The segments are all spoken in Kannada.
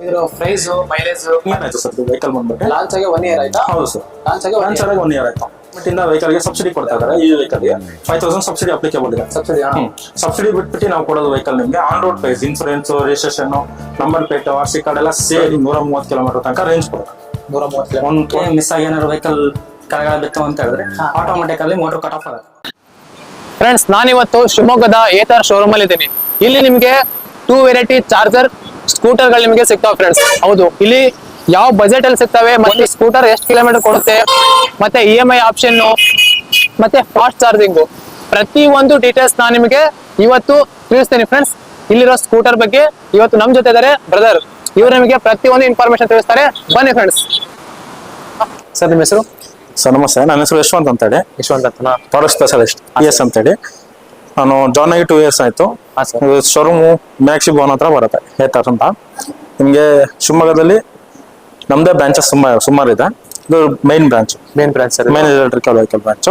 ಇದರ ಪ್ರೈಸ್ ಮೈಲೇಜ್ ಏನಾಯ್ತು ಸರ್ ವೆಹಿಕಲ್ ಬಂದ್ಬಿಟ್ಟು ಲಾಂಚ್ ಆಗಿ 1 ಇಯರ್ ಆಯ್ತಾ? ಹೌದು ಸರ್, ಲಾಂಚ್ ಆಗಿ 1 ಇಯರ್ ಆಯ್ತು. ಬಟ್ ಇಂದ ವೆಹಿಕಲ್ ಗೆ ಸಬ್ಸಿಡಿ ಕೊಡ್ತಾ ಇದ್ದಾರೆ. ಈ ವೆಹಿಕಲ್ ಗೆ 5000 ಸಬ್ಸಿಡಿ ಅಪ್ಲಿಕೇಬಲ್ ಇದೆ. ಸಬ್ಸಿಡಿ ಬಿಟ್ಬಿಟ್ಟು ನಾವು ಕೊಡೋದು ವೆಹಿಕಲ್ ನಿಮಗೆ on road price, insurance, registration, number plate, RC card ಎಲ್ಲ ಸೇರಿ 130 ಕಿಲೋಮೀಟರ್ ತನಕ ರೇಂಜ್ ಕೊಡುತ್ತೆ. 130 ಒಂದು ಮಿಸ್ ಆಗಿ ಏನಾದ್ರು ವೆಹಿಕಲ್ ಕೆಳಗಡೆ ಬಿತ್ತು ಅಂತ ಹೇಳಿದ್ರೆ ಆಟೋಮೆಟಿಕ್ ಅಲ್ಲಿ ಮೋಟರ್ ಕಟ್ ಆಫ್ ಆಗುತ್ತೆ. ಫ್ರೆಂಡ್ಸ್, ನಾನಿವತ್ತು ಶಿವಮೊಗ್ಗದ ಏತರ್ ಶೋರೂಮ್ ಅಲ್ಲಿ ಇದ್ದೀನಿ. ಇಲ್ಲಿ ನಿಮಗೆ 2 ವೆರೈಟಿ ಚಾರ್ಜರ್ ಸ್ಕೂಟರ್ ಗಳು ನಿಮಗೆ ಸಿಗ್ತಾವೆ ಫ್ರೆಂಡ್ಸ್. ಹೌದು, ಇಲ್ಲಿ ಯಾವ ಬಜೆಟ್ ಅಲ್ಲಿ ಸಿಗ್ತವೆ, ಮತ್ತೆ ಸ್ಕೂಟರ್ ಎಷ್ಟು ಕಿಲೋಮೀಟರ್ ಕೊಡುತ್ತೆ, ಮತ್ತೆ EMI ಆಪ್ಷನ್, ಮತ್ತೆ ಫಾಸ್ಟ್ ಚಾರ್ಜಿಂಗ್, ಪ್ರತಿ ಒಂದು ಡೀಟೇಲ್ಸ್ ನಾನು ನಿಮಗೆ ಇವತ್ತು ತಿಳಿಸ್ತೀನಿ ಫ್ರೆಂಡ್ಸ್. ಇಲ್ಲಿರೋ ಸ್ಕೂಟರ್ ಬಗ್ಗೆ ಇವತ್ತು ನಮ್ ಜೊತೆ ಇದ್ದಾರೆ ಬ್ರದರ್. ಇವರು ನಿಮಗೆ ಪ್ರತಿಯೊಂದು ಇನ್ಫಾರ್ಮೇಶನ್ ತಿಳಿಸ್ತಾರೆ. ಬನ್ನಿ ಫ್ರೆಂಡ್ಸ್. ಸರ್, ನಿಮ್ಮ ಹೆಸರು? ಸರ್ ನಮಸ್ತೆ, ನನ್ನ ಹೆಸರು ಯಶವಂತ್ ಅಂತ ಹೇಳಿ. ಯಶವಂತ್ ಅಂತ, ಫಾರೆಸ್ಟ್ ಸ್ಪೆಷಲಿಸ್ಟ್ ES ಅಂತ ಹೇಳಿ. ನಾನು ಜಾಯ್ನ್ ಆಗಿ 2 ಇಯರ್ಸ್ ಆಯ್ತು. ಶೋರೂಮು ಮೀನಾಕ್ಷಿ ಭವನ್ ಹತ್ರ ಬರುತ್ತೆ, ಏತರ್ ಅಂತ. ನಿಮಗೆ ಶಿವಮೊಗ್ಗದಲ್ಲಿ ನಮ್ದೇ ಬ್ರಾಂಚಸ್ ಸುಮಾರು ಇದೆ. ಇದು main branch sir, main electrical vehicle branch.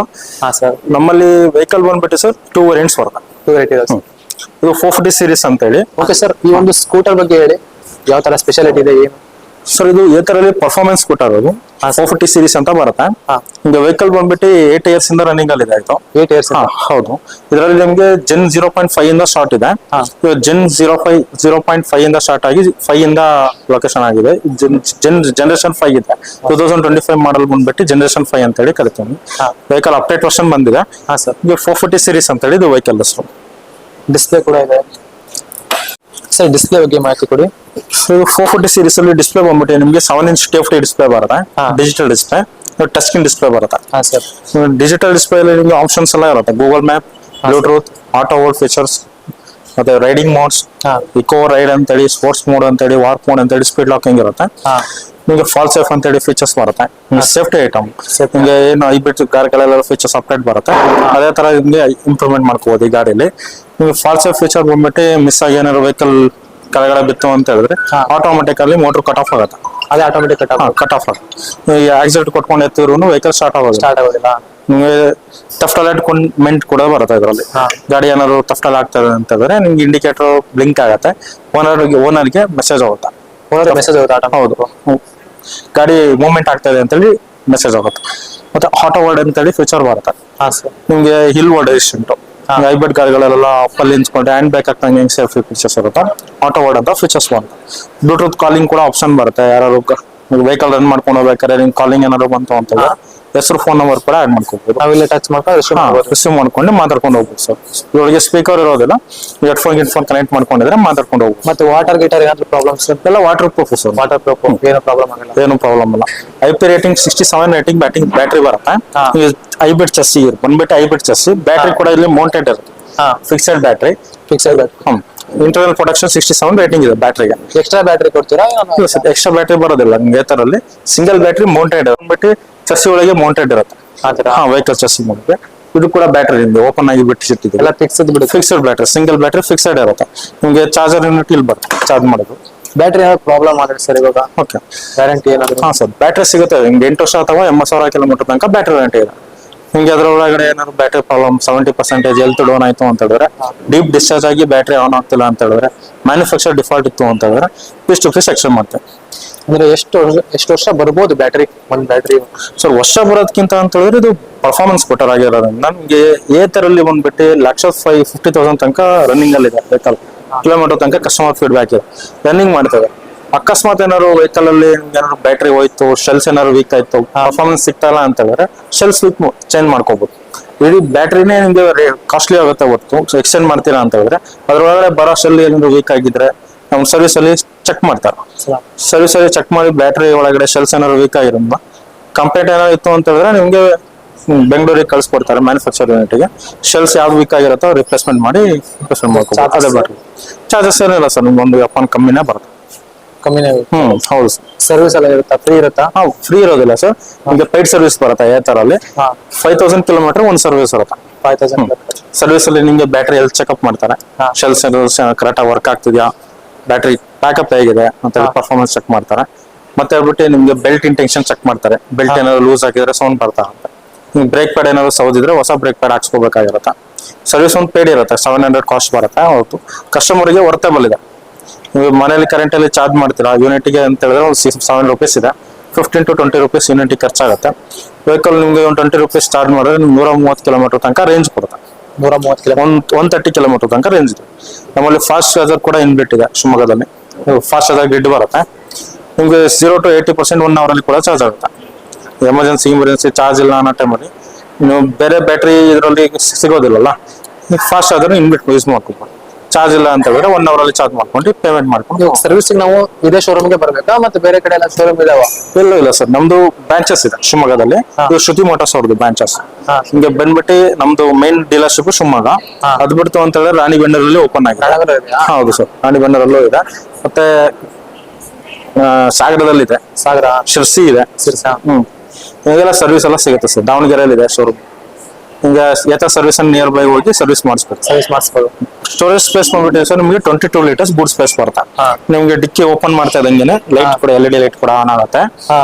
Sir, ನಮ್ಮಲ್ಲಿ ವೆಹಿಕಲ್ ಬಂದ್ಬಿಟ್ಟು ಸರ್ 2 ವೇರಿಯಂಟ್ಸ್ ಬರುತ್ತೆ. 2 ವೆರೈಟಿ ಇದು 450 ಸೀರೀಸ್ ಅಂತ ಹೇಳಿ. ಓಕೆ ಸರ್, ಈ ಒಂದು ಸ್ಕೂಟರ್ ಬಗ್ಗೆ ಹೇಳಿ, ಯಾವ ತರ ಸ್ಪೆಷಾಲಿಟಿ ಇದೆ, ಏನು? ಸರ್, ಇದು ಏತರಲ್ಲಿ ಪರ್ಫಾರ್ಮೆನ್ಸ್ ಸ್ಕೂಟರ್. ಅದು 450 ಸೀರೀಸ್ ಅಂತ ಬರುತ್ತೆ. ಈಗ ವೆಹಿಕಲ್ ಬಂದ್ಬಿಟ್ಟು 8 ಇಯರ್ಸ್ ಇಂದ ರನ್ನಿಂಗ್ ಅಲ್ಲಿ ಇದೆ. ಆಯ್ತು, 8 ಇಯರ್ಸ್. ಹೌದು. ಇದರಲ್ಲಿ ನಿಮಗೆ ಜೆನ್ 0.5 ಇಂದ ಸ್ಟಾರ್ಟ್ ಇದೆ. ಜೆನ್ 0.5 ಇಂದ ಸ್ಟಾರ್ಟ್ ಆಗಿ 5 ಇಂದ ಲೊಕೇಶನ್ ಆಗಿದೆ. ಜನರೇಷನ್ 5 ಇದೆ. 2025 ಮಾಡಲ್ ಬಂದ್ಬಿಟ್ಟು ಜನರೇಷನ್ 5 ಅಂತ ಹೇಳಿ ಕರಿತೀವಿ. ವೆಹಿಕಲ್ ಅಪ್ಡೇಟ್ ವರ್ಷನ್ ಬಂದಿದೆ. ಈಗ 450 ಸೀರೀಸ್ ಅಂತ ಹೇಳಿ ಇದು ವೆಹಿಕಲ್ ಹೆಸರು. ಡಿಸ್ಪ್ಲೇ ಕೂಡ ಇದೆ ಸರ್. ಡಿಸ್ಪ್ಲೇ ಬಗ್ಗೆ ಮಾಹಿತಿ ಕೊಡಿ. 440 ಸೀರೀಸ್ ಅಲ್ಲಿ ಡಿಸ್ಪ್ಲೇ ಬಂದ್ಬಿಟ್ಟು ನಿಮಗೆ 7-inch TFT ಡಿಸ್ಪ್ಲೇ ಬರುತ್ತೆ. Digital display, touch screen display ಬರುತ್ತೆ. ಡಿಜಿಟಲ್ ಡಿಸ್ಪ್ಲೇ ಅಲ್ಲಿ ನಿಮಗೆ ಆಪ್ಷನ್ಸ್ ಎಲ್ಲ ಇರುತ್ತೆ. Google map, Bluetooth, auto hold features, ಮತ್ತೆ ರೈಡಿಂಗ್ ಮೋಡ್ಸ್, ಇಕೋ ರೈಡ್ ಅಂತ ಹೇಳಿ, ಸ್ಪೋರ್ಟ್ಸ್ ಮೋಡ್ ಅಂತ ಹೇಳಿ, ವಾರ್ಪ್ ಮೋಡ್ ಅಂತ ಹೇಳಿ, ಸ್ಪೀಡ್ ಲಾಕಿಂಗ್ ಇರುತ್ತೆ. ನಿಮಗೆ ಫಾಲ್ ಸೇಫ್ ಅಂತ ಹೇಳಿ ಫೀಚರ್ಸ್ ಬರುತ್ತೆ. ಸೇಫ್ಟಿ ಐಟಮ್ ನಿಮಗೆ ಏನು ಹೈಬ್ರಿಡ್ ಗಾಡಿಗಳೆಲ್ಲ ಫೀಚರ್ಸ್ ಅಪ್ಡೇಟ್ ಬರುತ್ತೆ. ಅದೇ ತರ ನಿಮಗೆ ಇಂಪ್ರೂವ್ಮೆಂಟ್ ಮಾಡ್ಕೋಬಹುದು ಈ ಗಾಡಿಯಲ್ಲಿ. ನಿಮಗೆ ಫಾಲ್ ಸೇಫ್ ಫೀಚರ್ ಬಂದ್ಬಿಟ್ಟು ಮಿಸ್ ಆಗಿ ಏನಾದ್ರು ವೆಹಿಕಲ್ ಕೆಳಗಡೆ ಬಿತ್ತು ಅಂತ ಹೇಳಿದ್ರೆ ಆಟೋಮೆಟಿಕ್ ಅಲ್ಲಿ ಮೋಟರ್ ಕಟ್ ಆಫ್ ಆಗುತ್ತೆ. ಅದೇ ಆಟೋಮೆಟಿಕ್ ಕಟ್ ಆಫ್ ಆಗುತ್ತೆ. ಆಕ್ಸಿಡೆಂಟ್ ಕೊಟ್ಕೊಂಡು ಎತ್ತಿದ್ರು ವೆಹಿಕಲ್ ಸ್ಟಾರ್ಟ್ ಆಗೋದಿಲ್ಲ. ನಿಮಗೆ ಥೆಫ್ಟ್ ಅಲರ್ಟ್ ಮೆಂಟ್ ಕೂಡ ಬರುತ್ತೆ ಇದರಲ್ಲಿ. ಗಾಡಿ ಏನಾದ್ರು ಥೆಫ್ಟ್ ಅಲ್ಲಿ ಆಗ್ತದೆ ಅಂತ ಹೇಳಿದ್ರೆ ನಿಮ್ಗೆ ಇಂಡಿಕೇಟರ್ ಬ್ಲಿಂಕ್ ಆಗುತ್ತೆ. ಓನರ್ಗೆ ಮೆಸೇಜ್ ಆಗುತ್ತೆ. ಹೌದು, ಗಾಡಿ ಮೂವ್ಮೆಂಟ್ ಆಗ್ತಾ ಇದೆ ಅಂತ ಹೇಳಿ ಮೆಸೇಜ್ ಆಗುತ್ತೆ. ಮತ್ತೆ ಆಟೋ ವರ್ಡ್ ಅಂತ ಹೇಳಿ ಫೀಚರ್ ಬರುತ್ತೆ. ನಿಮ್ಗೆ ಹಿಲ್ ವರ್ಡ್ ಅಸಿಸ್ಟೆಂಟ್, ಹೈಬ್ರಿಡ್ ಗಾಡಿಗಳೆಲ್ಲ ಅಪ್ಪಲ್ಲಿ ನಿಂತ್ಕೊಂಡು ಹ್ಯಾಂಡ್ ಬ್ಯಾಕ್ ಹಾಕ್ತಂಗೆ ಸೇಫ್ಟಿ ಫೀಚರ್ಸ್ ಇರುತ್ತೆ. ಆಟೋ ವರ್ಡ್ ಅಂತ ಫೀಚರ್ಸ್ ಬರುತ್ತೆ. ಬ್ಲೂಟೂತ್ ಕಾಲಿಂಗ್ ಕೂಡ ಆಪ್ಷನ್ ಬರುತ್ತೆ. ಯಾರು ವೆಹಿಕಲ್ ರನ್ ಮಾಡ್ಕೊಂಡು ಹೋಗ್ಬೇಕಾದ್ರೆ ನಿಮ್ ಕಾಲಿಂಗ್ ಏನಾದ್ರು ಬಂತು ಅಂತ ಹೆಸರು, ಫೋನ್ ನಂಬರ್ ಕೂಡ ಆಡ್ ಮಾಡ್ಕೋಬಹುದು. ನಾವಿಲ್ಲಿ ಟಚ್ ರಿಸೀವ್ ಮಾಡ್ಕೊಂಡು ಮಾತಾಡ್ಕೊಂಡು ಹೋಗ್ಬೋದು ಸರ್. ಇವಳಿಗೆ ಸ್ಪೀಕರ್ ಇರೋದಿಲ್ಲ, ಹೆಡ್ಫೋನ್ ಕನೆಕ್ಟ್ ಮಾಡ್ಕೊಂಡಿದ್ರೆ ಮಾತಾಡ್ಕೊಂಡು ಹೋಗ್ಬೋದು. ಮತ್ತೆ ವಾಟರ್ ಗೀಟರ್ ಏನಾದ್ರು ಪ್ರಾಬ್ಲಮ್ಸ್ ಎಲ್ಲ water proof sir. Water proof ಏನು ಪ್ರಾಬ್ಲಮ್ ಆಗಲ್ಲ. ಏನು ಪ್ರಾಬ್ಲಮ್ ಇಲ್ಲ. IP ರೇಟಿಂಗ್ 67 ರೇಟಿಂಗ್ ಬ್ಯಾಟ್ರಿ ಬರುತ್ತೆ. ಹೈಬ್ರಿಡ್ ಚಸ್ಸಿ ಬಂದ್ಬಿಟ್ಟು ಹೈಬ್ರಿಡ್ ಚಸ್ಸಿ. ಬ್ಯಾಟ್ರಿ ಕೂಡ ಇಲ್ಲಿ ಮೌಂಟೆಡ್ ಇರುತ್ತೆ. Fixed battery. Internal production 67 rating ಇದೆ ಬ್ಯಾಟ್ರಿಗೆ. ಎಕ್ಸ್ಟ್ರಾ ಬ್ಯಾಟ್ರಿ ಕೊಡ್ತೀರಾ? ಎಕ್ಸ್ಟ್ರಾ ಬ್ಯಾಟ್ರಿ ಬರೋದಿಲ್ಲ ನಿಮ್ಗೆ. ಏತರಲ್ಲಿ ಸಿಂಗಲ್ ಬ್ಯಾಟ್ರಿ ಮೌಂಟೆಡ್ ಬಂದ್ಬಿಟ್ಟು ಚಸ್ಸಿ ಒಳಗೆ ಮೌಂಟೆಡ್ ಇರುತ್ತೆ. ವೆಹಿಕಲ್ ಚಸ್ಸಿ ಮುಂದೆ ಇದು ಕೂಡ ಬ್ಯಾಟ್ರಿ ನಿಮ್ಗೆ ಓಪನ್ ಆಗಿ ಬಿಟ್ಟಿರ್ತಿದೆ. ಎಲ್ಲ fixed battery, single battery fixed ಇರುತ್ತೆ. ನಿಮ್ಗೆ ಚಾರ್ಜರ್ ಯೂನಿಟ್ ಇಲ್ಲಿ ಬರುತ್ತೆ ಚಾರ್ಜ್ ಮಾಡೋದು. ಬ್ಯಾಟ್ರಿ ಏನಾದ್ರು ಪ್ರಾಬ್ಲಮ್ ಆದ್ರೆ ಸರ್ ಇವಾಗ ಓಕೆ ಗ್ಯಾರಂಟಿ ಏನಾದ್ರು? ಸರ್, ಬ್ಯಾಟ್ರಿ ಸಿಗುತ್ತೆ ನಿಮ್ಗೆ 8 ವರ್ಷ ಅಥವಾ 80,000 ಕಿಲೋಮೀಟರ್ ತನಕ ಬ್ಯಾಟ್ರಿ ವ್ಯಾರಂಟಿ ಇದೆ. ನಿಮ್ಗೆ ಅದ್ರೊಳಗಡೆ ಏನಾದ್ರು ಬ್ಯಾಟ್ರಿ ಪ್ರಾಬ್ಲಮ್ 70% ಹೆಲ್ತ್ ಡೌನ್ ಆಯ್ತು ಅಂತ ಹೇಳಿದ್ರೆ, ಡೀಪ್ ಡಿಸ್ಚಾರ್ಜ್ ಆಗಿ ಬ್ಯಾಟ್ರಿ ಆನ್ ಆಗ್ತಿಲ್ಲ ಅಂತ ಹೇಳಿದ್ರೆ, ಮ್ಯಾನುಫ್ಯಾಕ್ಚರ್ ಡಿಫಾಲ್ಟ್ ಇತ್ತು ಅಂತ ಹೇಳಿದ್ರೆ ಪೀಸ್ ಟು ಪೀಸ್ ಎಕ್ಸ್ಚೇಂಜ್ ಮಾಡ್ತೇವೆ. ಅಂದ್ರೆ ಎಷ್ಟು ವರ್ಷ ಬರ್ಬೋದು ಬ್ಯಾಟ್ರಿ? ಒಂದ್ ಬ್ಯಾಟ್ರಿ ಸರ್ ವರ್ಷ ಬರೋದಕ್ಕಿಂತ ಅಂತ ಹೇಳಿದ್ರೆ ಇದು ಪರ್ಫಾರ್ಮೆನ್ಸ್ ಕೊಟ್ಟರ್ ಆಗಿರೋದ್ರಿಂದ ನಮ್ಗೆ ಏತರಲ್ಲಿ ಬಂದ್ಬಿಟ್ಟು 1,50,000 ತನಕ ರನ್ನಿಂಗ್ ಅಲ್ಲಿ ಇದೆ. ವೆಹಿಕಲ್ ಕಿಲೋಮೀಟರ್ ತನಕ ಕಸ್ಟಮರ್ ಫೀಡ್ಬ್ಯಾಕ್ ಇದೆ. ರನ್ನಿಂಗ್ ಮಾಡ್ತೇವೆ. ಅಕಸ್ಮಾತ್ ಏನಾದ್ರು ವೆಹಿಕಲ್ ಅಲ್ಲಿ ಏನಾದ್ರು ಬ್ಯಾಟ್ರಿ ಹೋಯ್ತು, ಶೆಲ್ಸ್ ಏನಾದ್ರು ವೀಕ್ ಆಯ್ತು, ಪರ್ಫಾರ್ಮೆನ್ಸ್ ಸಿಗ್ತಾ ಇಲ್ಲ ಅಂತ ಹೇಳಿದ್ರೆ ಶೆಲ್ಸ್ ವೀಕ್ ಚೇಂಜ್ ಮಾಡ್ಕೋಬಹುದು. ಇಡೀ ಬ್ಯಾಟ್ರಿನೇ ನಿಮ್ಗೆ ಕಾಸ್ಟ್ಲಿ ಆಗುತ್ತೆ ಹೊತ್ತು ಎಕ್ಸ್ಚೇಂಜ್ ಮಾಡ್ತೀರಾ ಅಂತ ಹೇಳಿದ್ರೆ ಅದ್ರೊಳಗಡೆ ಬರೋ ಶೆಲ್ ಏನಾದ್ರು ವೀಕ್ ಆಗಿದ್ರೆ ನಮ್ಮ ಸರ್ವಿಸ್ ಅಲ್ಲಿ ಚೆಕ್ ಮಾಡ್ತಾರೆ. ಸರ್ವಿಸ್ ಅಲ್ಲಿ ಚೆಕ್ ಮಾಡಿ ಬ್ಯಾಟ್ರಿ ಒಳಗಡೆ ಶೆಲ್ಸ್ ಏನಾದ್ರು ವೀಕ್ ಆಗಿರೋದ್ರಿಂದ ಕಂಪ್ಲೇಂಟ್ ಏನಾದ್ರು ಇತ್ತು ಅಂತ ಹೇಳಿದ್ರೆ ನಿಮ್ಗೆ ಬೆಂಗಳೂರಿಗೆ ಕಳ್ಸಿಕೊಡ್ತಾರೆ ಮ್ಯಾನುಫ್ಯಾಕ್ಚರ್ ಯೂನಿಟ್ಗೆ. ಶೆಲ್ಸ್ ಯಾವ್ದು ವೀಕ್ ಆಗಿರುತ್ತೋ ರಿಪ್ಲೇಸ್ಮೆಂಟ್ ಮಾಡಿ ಮಾಡ್ಕೋಬಹುದು. ಅದೇ ಬ್ಯಾಟ್ರಿ ಚಾರ್ಜಸ್ ಏನಿಲ್ಲ ಸರ್, ನಿಮ್ಗೆ 1 ಕಮ್ಮಿನೇ ಬರುತ್ತೆ. ಕಮ್ಮಿನೇ? ಹೌದು. ಸರ್ವಿಸ್ ಎಲ್ಲ ಇರುತ್ತಾ? ಫ್ರೀ ಇರುತ್ತಾ? ಫ್ರೀ ಇರೋದಿಲ್ಲ ಸರ್. ನಿಮ್ಗೆ ಪೈಡ್ ಸರ್ವಿಸ್ ಬರುತ್ತೆ. ಏತರಲ್ಲಿ 5,000 ಕಿಲೋಮೀಟರ್ ಒಂದು ಸರ್ವಿಸ್ ಇರುತ್ತೆ. 5,000 ಸರ್ವಿಸ್ ಅಲ್ಲಿ ನಿಮ್ಗೆ ಬ್ಯಾಟ್ರಿ ಹೆಲ್ತ್ ಚೆಕ್ಅಪ್ ಮಾಡ್ತಾರೆ. ಶೆಲ್ಸ್ ಕರೆಕ್ಟ್ ಆಗಿ ವರ್ಕ್ ಆಗ್ತಿದ್ಯಾ, ಬ್ಯಾಟ್ರಿ ಬ್ಯಾಕಪ್ ಹೇಗಿದೆ ಅಂತ ಪರ್ಫಾರ್ಮೆನ್ಸ್ ಚೆಕ್ ಮಾಡ್ತಾರೆ. ಮತ್ತೆ ಹೇಳ್ಬಿಟ್ಟು ನಿಮ್ಗೆ ಬೆಲ್ಟ್ ಇಂಟೆನ್ಷನ್ ಚೆಕ್ ಮಾಡ್ತಾರೆ. ಬೆಲ್ಟ್ ಏನಾದ್ರು ಲೂಸ್ ಆಗಿದ್ರೆ ಸೌಂಡ್ ಬರ್ತಾ ಅಂತ. ನಿಮ್ಗೆ ಬ್ರೇಕ್ ಪ್ಯಾಡ್ ಏನಾದ್ರು ಸೌದಿದ್ರೆ ಹೊಸ ಬ್ರೇಕ್ ಪ್ಯಾಡ್ ಹಾಕ್ಸ್ಕೋಬೇಕಾಗಿರುತ್ತೆ. ಸರ್ವಿಸ್ ಒಂದು ಪೇಡ್ ಇರುತ್ತೆ. 700 ಕಾಸ್ಟ್ ಬರುತ್ತೆ. ಹೌದು, ಕಸ್ಟಮರ್ಗೆ ವರ್ತೇಬಲ್ ಇದೆ. ನೀವು ಮನೇಲಿ ಕರೆಂಟ್ ಅಲ್ಲಿ ಚಾರ್ಜ್ ಮಾಡ್ತೀರಾ ಯೂನಿಟ್ಗೆ ಅಂತ ಹೇಳಿದ್ರೆ ಒಂದು 7 rupees ಇದೆ. 15 to 20 rupees ಯೂನಿಟ್ ಖರ್ಚಾಗುತ್ತೆ. ವೆಹಿಕಲ್ ನಿಮ್ಗೆ ಒಂದು 20 rupees ಚಾರ್ಜ್ ಮಾಡಿದ್ರೆ ನಿಮ್ಗೆ 130 ಕಿಲೋಮೀಟರ್ ತನಕ ರೇಂಜ್ ಕೊಡುತ್ತೆ. 130 ಕಿಲೋಮೀಟರ್ 130 ಕಿಲೋಮೀಟರ್ ತನಕ ರೇಂಜ್ ಇದೆ. ನಮ್ಮಲ್ಲಿ ಫಾಸ್ಟ್ ಚಾರ್ಜರ್ ಕೂಡ ಇನ್ಬಿಟ್ ಇದೆ ಶಿವಮೊಗ್ಗದಲ್ಲಿ. ಫಾಸ್ಟ್ ಚಾರ್ಜರ್ ಗ್ರಿಡ್ ಬರುತ್ತೆ. ನಿಮ್ಗೆ 0 to 80% 1 hour ಅಲ್ಲಿ ಕೂಡ ಚಾರ್ಜ್ ಆಗುತ್ತೆ. ಎಮರ್ಜೆನ್ಸಿ ಚಾರ್ಜ್ ಇಲ್ಲ ಅನ್ನೋ ಟೈಮಲ್ಲಿ ನೀವು ಬೇರೆ ಬ್ಯಾಟ್ರಿ ಇದರಲ್ಲಿ ಸಿಗೋದಿಲ್ಲಲ್ಲ, ನೀವು ಫಾಸ್ಟ್ ಚಾರ್ಜರ್ ಇನ್ಬಿಟ್ ಯೂಸ್ ಮಾಡ್ಕೊಬೋದು. ಚಾರ್ಜ್ ಇಲ್ಲ ಅಂತ ಹೇಳಿದ್ರೆ 1 hour ಅಲ್ಲಿ ಚಾರ್ಜ್ ಮಾಡ್ಕೊಂಡು ಪೇಮೆಂಟ್ ಮಾಡ್ಕೊಂಡು ಸರ್ವಿಸಿಗೆ ನಾವು ಇದೇ ಶೋರೂಮ್ಗೆ ಬರ್ಬೇಕಾ ಮತ್ತೆ ಬೇರೆ ಕಡೆ ಎಲ್ಲ ಶೋರೂಮ್ ಇದಾವ? ಇಲ್ಲ ಸರ್, ನಮ್ದು ಬ್ರಾಂಚಸ್ ಇದೆ ಶಿವಮೊಗ್ಗದಲ್ಲಿ. ಇದು ಶ್ರುತಿ ಮೋಟಾರ್ಸ್ ಅವ್ರದ್ದು ಬ್ರಾಂಚಸ್. ಹಿಂಗೆ ಬಂದ್ಬಿಟ್ಟು ನಮ್ದು ಮೇನ್ ಡೀಲರ್ಶಿಪ್ ಶಿವಮೊಗ್ಗ. ಅದ್ ಬಿಡ್ತು ಅಂತ ಹೇಳಿದ್ರೆ ರಾಣಿಬೆನ್ನೂರಲ್ಲಿ ಓಪನ್ ಆಗಿದೆ. ಹೌದು ಸರ್, ರಾಣಿಬೆನ್ನೂರಲ್ಲೂ ಇದೆ. ಮತ್ತೆ ಸಾಗರದಲ್ಲಿ ಇದೆ, ಸಾಗರ, ಶಿರ್ಸಿ ಇದೆ. ಹಿಂಗೆಲ್ಲ ಸರ್ವಿಸ್ ಎಲ್ಲ ಸಿಗುತ್ತೆ ಸರ್. ದಾವಣಗೆರೆಯಲ್ಲಿ ಇದೆ ಶೋರೂಮ್. ಹಿಂಗ ಯಥ ಸರ್ವಿಸ್ ನಿಯರ್ ಬೈ ಹೋಗಿ ಸರ್ವಿಸ್ ಮಾಡಿಸ್ಬೇಕು. ಸರ್ವಿಸ್ ಮಾಡಿಸ್ಬೋದು. ಸ್ಟೋರೇಜ್ ಸ್ಪೇಸ್ ಮಾಡ್ಬಿಟ್ಟು ಸರ್ ನಿಮಗೆ 22 liters ಬೂಟ್ ಸ್ಪೇಸ್ ಬರುತ್ತೆ. ನಿಮ್ಗೆ ಡಿಕ್ಕಿ ಓಪನ್ ಮಾಡ್ತಾ ಇದ್ದಂಗೆ ಲೈಟ್ ಕೂಡ LED ಲೈಟ್ ಕೂಡ ಆನ್ ಆಗುತ್ತೆ.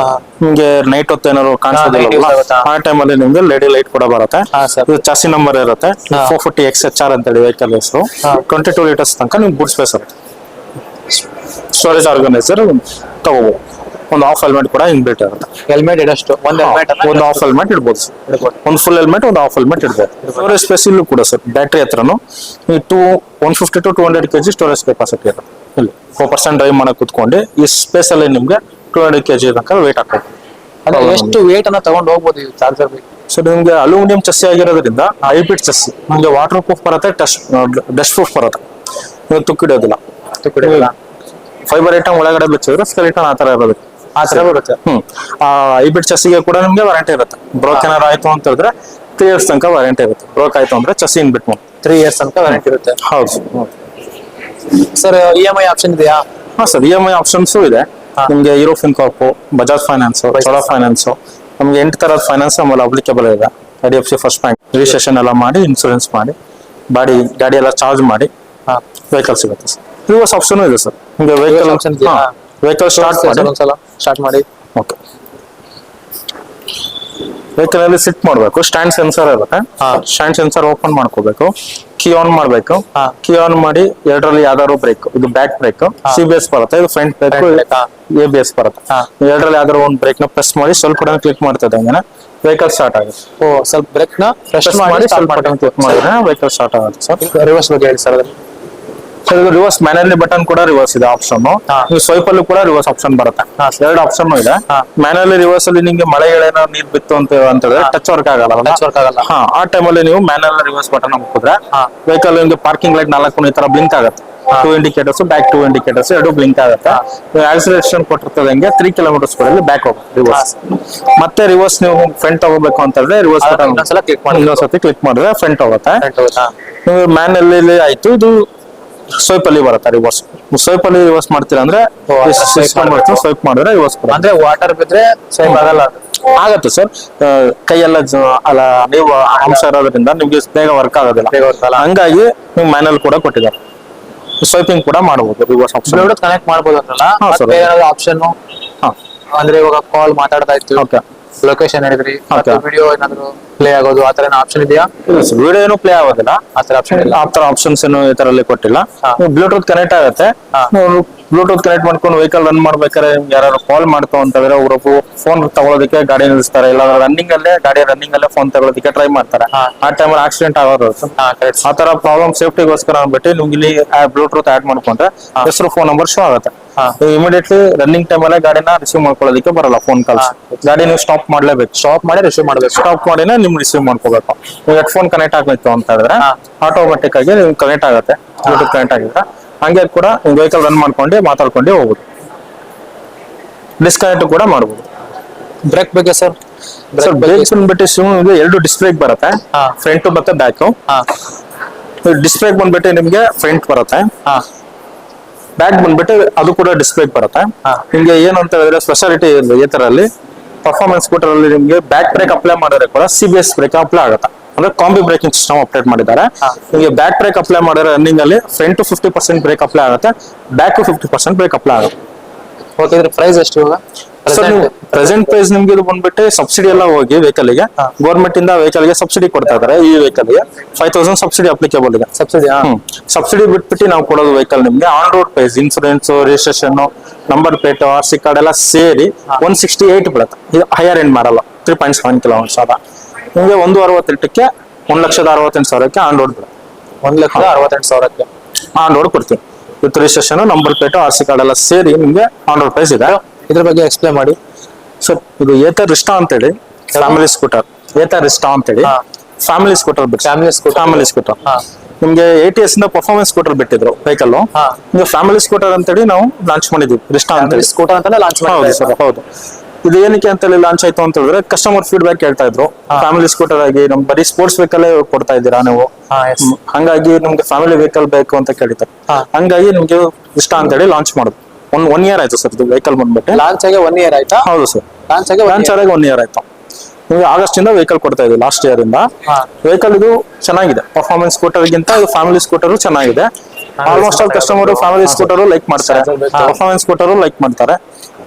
ನಿಮ್ಗೆ ನೈಟ್ ಹೊತ್ತು ಏನಾದ್ರು ಕಾಣಿಸೋದಿಲ್ಲ ಆ ಟೈಮಲ್ಲಿ ನಿಮ್ಗೆ LED ಲೈಟ್ ಕೂಡ ಬರುತ್ತೆ. ಇದು ಚಾಸಿ ನಂಬರ್ ಇರುತ್ತೆ 440 XHR ಅಂತ ಹೇಳಿ ವೆಹಿಕಲ್ ಹೆಸರು. 22 liters ತನಕ ನಿಮ್ಗೆ ಬೂಟ್ ಸ್ಪೇಸ್ ಇರುತ್ತೆ. ಸ್ಟೋರೇಜ್ ಆರ್ಗನೈಸರ್ ತಗೋಬಹುದು. ಒಂದು ಹಾಫ್ ಹೆಲ್ಮೆಟ್ ಕೂಡ ಇನ್ಬಿಲ್ಟ್ ಇರುತ್ತೆ. ಹೆಲ್ಮೆಟ್ ಇಡಷ್ಟು ಒಂದು ಹಾಫ್ ಹೆಲ್ಮೆಟ್ ಇಡ್ಬೋದು ಸರ್. ಒಂದು ಫುಲ್ ಹೆಲ್ಮೆಟ್, ಒಂದು ಹಾಫ್ ಹೆಲ್ಮೆಟ್ ಇಡ್ಬೋದು. ಸ್ಟೋರೇಜ್ ಸ್ಪೇಸ್ ಇಲ್ಲೂ ಕೂಡ ಸರ್ ಬ್ಯಾಟ್ರಿ ಹತ್ರನು 150 to 200 kg ಸ್ಟೋರೇಜ್ ಕೆಪಾಸಿಟಿ ಇರುತ್ತೆ. ಇಲ್ಲಿ 4% ಡ್ರೈವ್ ಮಾಡಕ್ ಕೂತ್ಕೊಂಡು ಈ ಸ್ಪೇಸ್ ಅಲ್ಲಿ ನಿಮ್ಗೆ 200 kg ತನಕ ವೇಟ್ ಹಾಕೋದು. ಅಂದ್ರೆ ಎಷ್ಟು ವೇಟ್ ಅನ್ನ ತಗೊಂಡು ಹೋಗ್ಬೋದು ಈ ಚಾರ್ಜರ್? ಸೊ ನಿಮ್ಗೆ ಅಲ್ಯೂಮಿನಿಯಂ ಚಸ್ಸಿ ಆಗಿರೋದ್ರಿಂದ ಹೈಬ್ರಿಡ್ ಚಸ್ಸಿ ನಿಮ್ಗೆ ವಾಟರ್ ಪ್ರೂಫ್ ಬರುತ್ತೆ, ಡಸ್ಟ್ ಪ್ರೂಫ್ ಬರುತ್ತೆ. ನೀವು ತುಕ್ಕಿಡೋದಿಲ್ಲ. ಫೈಬರ್ ಐಟಮ್ ಒಳಗಡೆ ಬಿಚ್ಚಿದ್ರೆ ಸ್ಕೆಲಿಟನ್ ಆತರ ಇರೋದು ಆ ತರ ಬರುತ್ತೆ. ಆ ಹೈಬ್ರಿಡ್ ಚಸ್ಸಿಗೆ ಕೂಡ ನಿಮ್ಗೆ ವಾರಂಟಿ ಇರುತ್ತೆ. ಬ್ರೋಕ್ ಏನಾರು ಆಯ್ತು ಅಂತ ಹೇಳಿದ್ರೆ 3 years ತನಕ ವಾರಂಟಿ ಇರುತ್ತೆ. ಬ್ರೋಕ್ ಆಯ್ತು ಅಂದ್ರೆ ಚಸ್ಸಿ ಇನ್ಬಿಟ್ 3 years ತನಕ ವಾರಂಟಿ ಇರುತ್ತೆ. ಹೌದು ಸರ್. EMI ಆಪ್ಷನ್ ಇದೆಯಾ? ಹಾ ಸರ್, EMI ಆಪ್ಷನ್ಸು ಇದೆ. ನಿಮ್ಗೆ ಹೀರೋ ಫಿನ್ಕಾರ್ಪ್, ಬಜಾಜ್ ಫೈನಾನ್ಸ್, ಚೋಳಾ ಫೈನಾನ್ಸ್, ನಮ್ಗೆ 8 ತರದ ಫೈನಾನ್ಸ್ ನಮ್ಮಲ್ಲಿ ಅಪ್ಲಿಕೇಬಲ್ ಇದೆ. IDFC ಫಸ್ಟ್ ಬ್ಯಾಂಕ್ ರಿಜಿಸ್ಟ್ರೇಷನ್ ಎಲ್ಲ ಮಾಡಿ, ಇನ್ಸೂರೆನ್ಸ್ ಮಾಡಿ, ಗಾಡಿ ಎಲ್ಲ ಚಾರ್ಜ್ ಮಾಡಿ ವೆಹಿಕಲ್ ಸಿಗುತ್ತೆ ಸರ್. ರಿವರ್ಸ್ ಆಪ್ಷನ್ ಇದೆ ಸರ್. ನಿಮ್ಗೆ ವೆಹಿಕಲ್ ಸ್ಟಾರ್ಟ್ ಮಾಡಿ ಓಕೆ. ವೆಹಿಕಲ್ ಅಲ್ಲಿ ಸಿಟ್ ಮಾಡಬೇಕು. ಸ್ಟ್ಯಾಂಡ್ ಸೆನ್ಸರ್ ಇರುತ್ತೆ. ಸ್ಟ್ಯಾಂಡ್ ಸೆನ್ಸರ್ ಓಪನ್ ಮಾಡ್ಕೋಬೇಕು. ಕೀ ಆನ್ ಮಾಡ್ಬೇಕು. ಕೀ ಆನ್ ಮಾಡಿ ಎರಡರಲ್ಲಿ ಯಾವ್ದಾದ್ರು ಬ್ರೇಕ್, ಇದು ಬ್ಯಾಕ್ ಬ್ರೇಕ್ CBS ಬರುತ್ತೆ, ಇದು ಫ್ರಂಟ್ ಬ್ರೇಕ್ ABS ಬರುತ್ತೆ. ಎರಡರಲ್ಲಿ ಯಾವ್ದಾದ್ರು ಒಂದು ಬ್ರೇಕ್ ನ ಪ್ರೆಸ್ ಮಾಡಿ ಸ್ವಲ್ಪ ಕೂಡ ಕ್ಲಿಕ್ ಮಾಡ್ತಾ ಇದ್ದಂಗೆ ವೆಹಿಕಲ್ ಸ್ಟಾರ್ಟ್ ಆಗುತ್ತೆ. ಸ್ವಲ್ಪ ಬ್ರೇಕ್ ನ ಪ್ರೆಸ್ ಮಾಡಿ ಸ್ವಲ್ಪ ಕ್ಲಿಕ್ ಮಾಡಿದ್ರೆ ವೆಹಿಕಲ್ ಸ್ಟಾರ್ಟ್ ಆಗುತ್ತೆ ಸರ್. ರಿವರ್ಸ್ ಬಗ್ಗೆ ಹೇಳಿ ಸರ್. ಸರ್ ಇದು ರಿವರ್ಸ್ ಮ್ಯಾನ್ಯಲಿ ಬಟನ್ ಕೂಡ ರಿವರ್ಸ್ ಇದೆ ಆಪ್ಷನ್. ನೀವು ಸ್ವೈಪ್ ಅಲ್ಲೂ ಕೂಡ ರಿವರ್ಸ್ ಆಪ್ಷನ್ ಬರುತ್ತೆ. 2 ಆಪ್ಷನ್ ಇದೆ. ಮ್ಯಾನ್ಯಲಿ ರಿವರ್ಸ್ ಅಲ್ಲಿ ನಿಮ್ಗೆ ಮಳೆ ಏನಾದ್ರು ನೀರ್ ಬಿತ್ತು ಅಂತ ಹೇಳಿದ್ರೆ ಟಚ್ ವರ್ಕ್ ಆಗಲ್ಲ. ಆ ಟೈಮಲ್ಲಿ ನೀವು ಮ್ಯಾನ್ಯಲ್ ರಿವರ್ಸ್ ಬಟನ್ ಹಾಕಿದ್ರೆ ವೆಹಿಕಲ್ ನಿಮ್ಗೆ ಪಾರ್ಕಿಂಗ್ ಲೈಟ್ 4 ಈ ತರ ಬ್ಲಿಂಕ್ ಆಗುತ್ತೆ. 2 ಇಂಡಿಕೇಟರ್ಸ್, ಬ್ಯಾಕ್ 2 ಇಂಡಿಕೇಟರ್ಸ್ ಎರಡು ಬ್ಲಿಂಕ್ ಆಗುತ್ತೆ. ಆಕ್ಸಿಲರೇಷನ್ ಕೊಟ್ಟಿರ್ತದಂಗೆ 3 kilometers ಅಲ್ಲಿ ಬ್ಯಾಕ್ ಹೋಗುತ್ತೆ ರಿವರ್ಸ್. ಮತ್ತೆ ರಿವರ್ಸ್ ನೀವು ಫ್ರಂಟ್ ತಗೋಬೇಕು ಅಂತ ಹೇಳಿದ್ರೆ ರಿವರ್ಸ್ ಬಟನ್ ಇನ್ನೊಂದ್ಸತಿ ಕ್ಲಿಕ್ ಮಾಡಿದ್ರೆ ಫ್ರಂಟ್ ಹೋಗುತ್ತೆ. ನೀವು ಮ್ಯಾನ್ಯಲಿ ಆಯ್ತು. ಇದು ಸ್ವೈಪ್ ಅಲ್ಲಿ ಬರುತ್ತೆ ರಿವರ್ಸ್. ಸ್ವೈಪ್ ಅಲ್ಲಿ ರಿವರ್ಸ್ ಮಾಡ್ತೀರಾ ಅಂದ್ರೆ ಸ್ವೈಪ್ ಮಾಡಿದ್ರೆ ರಿವರ್ಸ್ ಅಂದ್ರೆ ವಾಟರ್ ಬಿದ್ರೆ ಸ್ವೈಪ್ ಆಗಲ್ಲ. ಆಗತ್ತೆ ಸರ್. ಕೈಯೆಲ್ಲ ಅಲ್ಲ ನೀವು ಅಂಶ ಇರೋದ್ರಿಂದ ನಿಮ್ಗೆ ಬೇಗ ವರ್ಕ್ ಆಗೋದಿಲ್ಲ. ಹಂಗಾಗಿ ನೀವು ಮ್ಯಾನುವಲ್ ಕೂಡ ಕೊಟ್ಟಿದ್ದಾರೆ. ಸ್ವೈಪಿಂಗ್ ಕೂಡ ಮಾಡಬಹುದು ರಿವರ್ಸ್ ಆಪ್ಷನ್. ಬ್ಲೂಟೂತ್ ಕನೆಕ್ಟ್ ಮಾಡಬಹುದು ಅಂತಲ್ಲ ಆಪ್ಷನ್. ಅಂದ್ರೆ ಇವಾಗ ಕಾಲ್ ಮಾತಾಡ್ತಾ ಇತ್ತು, ಲೊಕೇಶನ್ ಹೇಳಿದ್ರಿ, ವಿಡಿಯೋ ಏನಾದ್ರು ಪ್ಲೇ ಆಗೋದು ಆ ತರ ಆಪ್ಷನ್ ಇದೆಯಾ? ವಿಡಿಯೋ ಏನು ಪ್ಲೇ ಆಗೋದಿಲ್ಲ. ಆ ತರ ಆಪ್ಷನ್ಸ್ ಏನು ಈ ತರ ಕೊಟ್ಟಿಲ್ಲ. ಬ್ಲೂಟೂತ್ ಕನೆಕ್ಟ್ ಆಗುತ್ತೆ. ಬ್ಲೂಟೂತ್ ಕನೆಕ್ಟ್ ಮಾಡ್ಕೊಂಡು ವೆಹಿಕಲ್ ರನ್ ಮಾಡ್ಬೇಕಾದ್ರೆ ಯಾರು ಕಾಲ್ ಮಾಡ್ತಾವ ಅಂತಂದ್ರೆ ಅವರು ಫೋನ್ ತಗೊಳೋದಕ್ಕೆ ಗಾಡಿ ನಿಲ್ಲಿಸ್ತಾರೆ. ಇಲ್ಲ ಗಾಡಿ ರನ್ನಿಂಗ್ ಅಲ್ಲೇ ಫೋನ್ ತಗೊಳೋದಕ್ಕೆ ಟ್ರೈ ಮಾಡ್ತಾರೆ. ಆ ಟೈಮಲ್ಲಿ ಆಕ್ಸಿಡೆಂಟ್ ಆಗೋದು. ಆ ತರ ಪ್ರಾಬ್ಲಮ್ ಸೇಫ್ಟಿಗೋಸ್ಕರ ಅಂದ್ಬಿಟ್ಟು ನಿಮ್ಗೆ ಇಲ್ಲಿ ಬ್ಲೂಟೂತ್ ಆಡ್ ಮಾಡ್ಕೊಂಡ್ರೆ ಹೆಸರು ಫೋನ್ ನಂಬರ್ ಶೋ ಆಗುತ್ತೆ. ಇಮಿಡಿಯೇಟ್ಲಿ ರನ್ನಿಂಗ್ ಟೈಮ್ ಅಲ್ಲೇ ಗಾಡಿನ ರಿಸೀವ್ ಮಾಡ್ಕೊಳ್ಳೋದಕ್ಕೆ ಬರಲ್ಲ ಫೋನ್ ಕಾಲ್ಸ್. ಗಾಡಿ ನೀವು ಸ್ಟಾಪ್ ಮಾಡ್ಲೇಬೇಕು. ಸ್ಟಾಪ್ ಮಾಡಿ ರಿಸೀವ್ ಮಾಡ್ಬೇಕು. ಸ್ಟಾಪ್ ಮಾಡಿನೇ ನಿಮ್ ರಿಸೀವ್ ಮಾಡ್ಕೋಬೇಕು. ನೀವು ಹೆಡ್ಫೋನ್ ಕನೆಕ್ಟ್ ಆಗ್ಬೇಕು ಅಂತ ಹೇಳಿದ್ರೆ ಆಟೋಮೆಟಿಕ್ ಆಗಿ ನಿಮ್ಗೆ ಕನೆಕ್ಟ್ ಆಗುತ್ತೆ. ಬ್ಲೂಟೂತ್ ಕನೆಕ್ಟ್ ಆಗಿದ್ರೆ ಹಂಗೆ ಕೂಡ ವೆಹಿಕಲ್ ರನ್ ಮಾಡ್ಕೊಂಡು ಮಾತಾಡ್ಕೊಂಡು ಹೋಗ್ಬೋದು. ಡಿಸ್ಕನೆಕ್ಟ್ ಕೂಡ ಮಾಡ್ಬೋದು. ಬ್ರೇಕ್ ಬಗ್ಗೆ ಸರ್? ಬ್ರೇಕ್ಸ್ ಬಂದ್ಬಿಟ್ಟು 2 ಡಿಸ್ಕ್ ಬ್ರೇಕ್ ಬರುತ್ತೆ. ಫ್ರಂಟ್ ಮತ್ತೆ ಬ್ಯಾಕ್. ಡಿಸ್ಕ್ ಬ್ರೇಕ್ ಬಂದ್ಬಿಟ್ಟು ನಿಮ್ಗೆ ಫ್ರಂಟ್ ಬರುತ್ತೆ. ಬ್ಯಾಕ್ ಬಂದ್ಬಿಟ್ಟು ಅದು ಕೂಡ ಡಿಸ್ಕ್ ಬ್ರೇಕ್ ಬರುತ್ತೆ. ನಿಮ್ಗೆ ಏನು ಅಂತ ಹೇಳಿದ್ರೆ ಸ್ಪೆಷಾಲಿಟಿ ಈ ತರಲ್ಲಿ ಪರ್ಫಾರ್ಮೆನ್ಸ್ ಸ್ಕೂಟರ್ ಅಲ್ಲಿ ನಿಮ್ಗೆ ಬ್ಯಾಕ್ ಬ್ರೇಕ್ ಅಪ್ಲೈ ಮಾಡಿದ್ರೆ ಕೂಡ CBS ಬ್ರೇಕ್ ಅಪ್ಲೈ ಆಗುತ್ತೆ. ಅಂದ್ರೆ ಕಾಂಬಿ ಬ್ರೇಕಿಂಗ್ ಸಿಸ್ಟಮ್ ಅಪ್ಡೇಟ್ ಮಾಡಿದ್ದಾರೆ. ನಿಮಗೆ ಬ್ಯಾಕ್ ಬ್ರೇಕ್ ಅಪ್ಲೈ ಮಾಡಿದ್ರೆ ರನ್ನಿಂಗ್ ಅಲ್ಲಿ ಫ್ರಂಟ್ 50% ಬ್ರೇಕ್ ಅಪ್ಲೈ ಆಗುತ್ತೆ, ಬ್ಯಾಕ್ 50% ಬ್ರೇಕ್ ಅಪ್ಲೈ ಆಗುತ್ತೆ. ಓಕೆ, ಇದ್ರ ಪ್ರೈಸ್ ಎಷ್ಟು ಇವಾಗ? ಸರ್ ನೀವು ಪ್ರೆಸೆಂಟ್ ಪ್ರೈಸ್ ನಿಮ್ಗೆ ಇದು ಬಂದ್ಬಿಟ್ಟು ಸಬ್ಸಿಡಿ ಎಲ್ಲ ಹೋಗಿ ವೆಹಿಕಲ್ ಗೆ ಗೌರ್ಮೆಂಟ್ ಇಂದ ವೆಹಿಕಲ್ ಗೆ ಸಬ್ಸಿಡಿ ಕೊಡ್ತಾ ಇದಾರೆ. ಈ ವೆಹಿಕಲ್ ಗೆ 5000 ಸಬ್ಸಿಡಿ ಅಪ್ಲಿಕೇಬಲ್ ಇದೆ. ಸಬ್ಸಿಡಿ ಸಬ್ಸಿಡಿ ಬಿಟ್ಬಿಟ್ಟು ನಾವು ಕೊಡೋದು ವೆಹಿಕಲ್ ನಿಮ್ಗೆ on road price, insurance, registration, number plate, RC card ಎಲ್ಲ ಸೇರಿ 168 ಬೀಳುತ್ತೆ. ಇದು ಹೈಯರ್ ಎಂಡ್ ಮಾಡಲ್ಲ. 3.7 ಕಿಲೋಮೀಟರ್ ಅದ ನಿಮ್ಗೆ 168ಕ್ಕೆ 1,68,000ಕ್ಕೆ ಆನ್ ರೋಡ್ ಬೀಳುತ್ತೆ. 1,68,000ಕ್ಕೆ ಆನ್ ರೋಡ್ ಕೊಡ್ತೀವಿ with registration, number plate, RC card ಎಲ್ಲ ಸೇರಿ ನಿಮ್ಗೆ ಆನ್ ರೋಡ್ ಪ್ರೈಸ್ ಇದೆ. ಇದ್ರ ಬಗ್ಗೆ ಎಕ್ಸ್ಪ್ಲೇನ್ ಮಾಡಿ. ಸರ್ ಇದು ಏತರ್ ರಿಸ್ಟಾ ಅಂತೇಳಿ ಫ್ಯಾಮಿಲಿ ಸ್ಕೂಟರ್. ಏತರ್ ರಿಸ್ಟಾ ಅಂತೇಳಿ ಫ್ಯಾಮಿಲಿ ಸ್ಕೂಟರ್ ಬಿಟ್ಟು ಫ್ಯಾಮಿಲಿ ಸ್ಕೂಟರ್ ನಿಮ್ಗೆ ATS ಇಂದ ಪರ್ಫಾರ್ಮೆನ್ಸ್ ಸ್ಕೂಟರ್ ಬಿಟ್ಟಿದ್ರು ವೆಹಿಕಲ್. ನಿಮ್ಗೆ ಫ್ಯಾಮಿಲಿ ಸ್ಕೂಟರ್ ಅಂತೇಳಿ ನಾವು ಲಾಂಚ್ ಮಾಡಿದ್ವಿ. ರಿಸ್ಟಾ ಅಂತೇಳಿ ಸ್ಕೂಟರ್ ಅಂತಾನೆ ಲಾಂಚ್ ಹೌದು ಮಾಡಿದ್ವಿ ಸರ್, ಹೌದು. ಇದು ಏನಕ್ಕೆ ಅಂತೇಳಿ ಲಾಂಚ್ ಆಯ್ತು ಅಂತ ಹೇಳಿದ್ರೆ ಕಸ್ಟಮರ್ ಫೀಡ್ಬ್ಯಾಕ್ ಹೇಳ್ತಾ ಇದ್ರು. ಫ್ಯಾಮಿಲಿ ಸ್ಕೂಟರ್ ಆಗಿ ನಮ್ ಬರೀ ಸ್ಪೋರ್ಟ್ಸ್ ವೆಹಿಕಲ್ ಕೊಡ್ತಾ ಇದ್ದೀರಾ ನೀವು, ಹಂಗಾಗಿ ನಮ್ಗೆ ಫ್ಯಾಮಿಲಿ ವೆಹಿಕಲ್ ಬೇಕು ಅಂತ ಕೇಳಿತಾರೆ. ಹಂಗಾಗಿ ನಿಮ್ಗೆ ಇಷ್ಟ ಅಂತೇಳಿ ಲಾಂಚ್ ಮಾಡುದು. ಒನ್ ಇಯರ್ ಆಯ್ತು ಸರ್ ಇದು ವೆಹಿಕಲ್ ಬಂದ್ಬಿಟ್ಟು. ಲಾಂಚ್ ಆಗಿ 1 ಇಯರ್ ಆಯ್ತಾ? ಹೌದು ಸರ್, ಲಾಂಚ್ ಆಗಿ ಲಾಂಚ್ ಆಗಿ 1 ಇಯರ್ ಆಯ್ತು. ನಿಮ್ಗೆ ಆಗಸ್ಟ್ ಇಂದ ವೆಹಿಕಲ್ ಕೊಡ್ತಾ ಇದೀವಿ, ಲಾಸ್ಟ್ ಇಯರ್ ಇಂದ. ವೆಹಿಕಲ್ ಇದು ಚೆನ್ನಾಗಿದೆ. ಪರ್ಫಾರ್ಮೆನ್ಸ್ ಸ್ಕೂಟರ್ ಗಿಂತ ಇದು ಫ್ಯಾಮಿಲಿ ಸ್ಕೂಟರ್ ಚೆನ್ನಾಗಿದೆ. Almost all customer family scooter like ಮಾಡ್ತಾರೆ, ಪರ್ಫಾರ್ಮೆನ್ಸ್ ಸ್ಕೂಟರ್ ಲೈಕ್ ಮಾಡ್ತಾರೆ.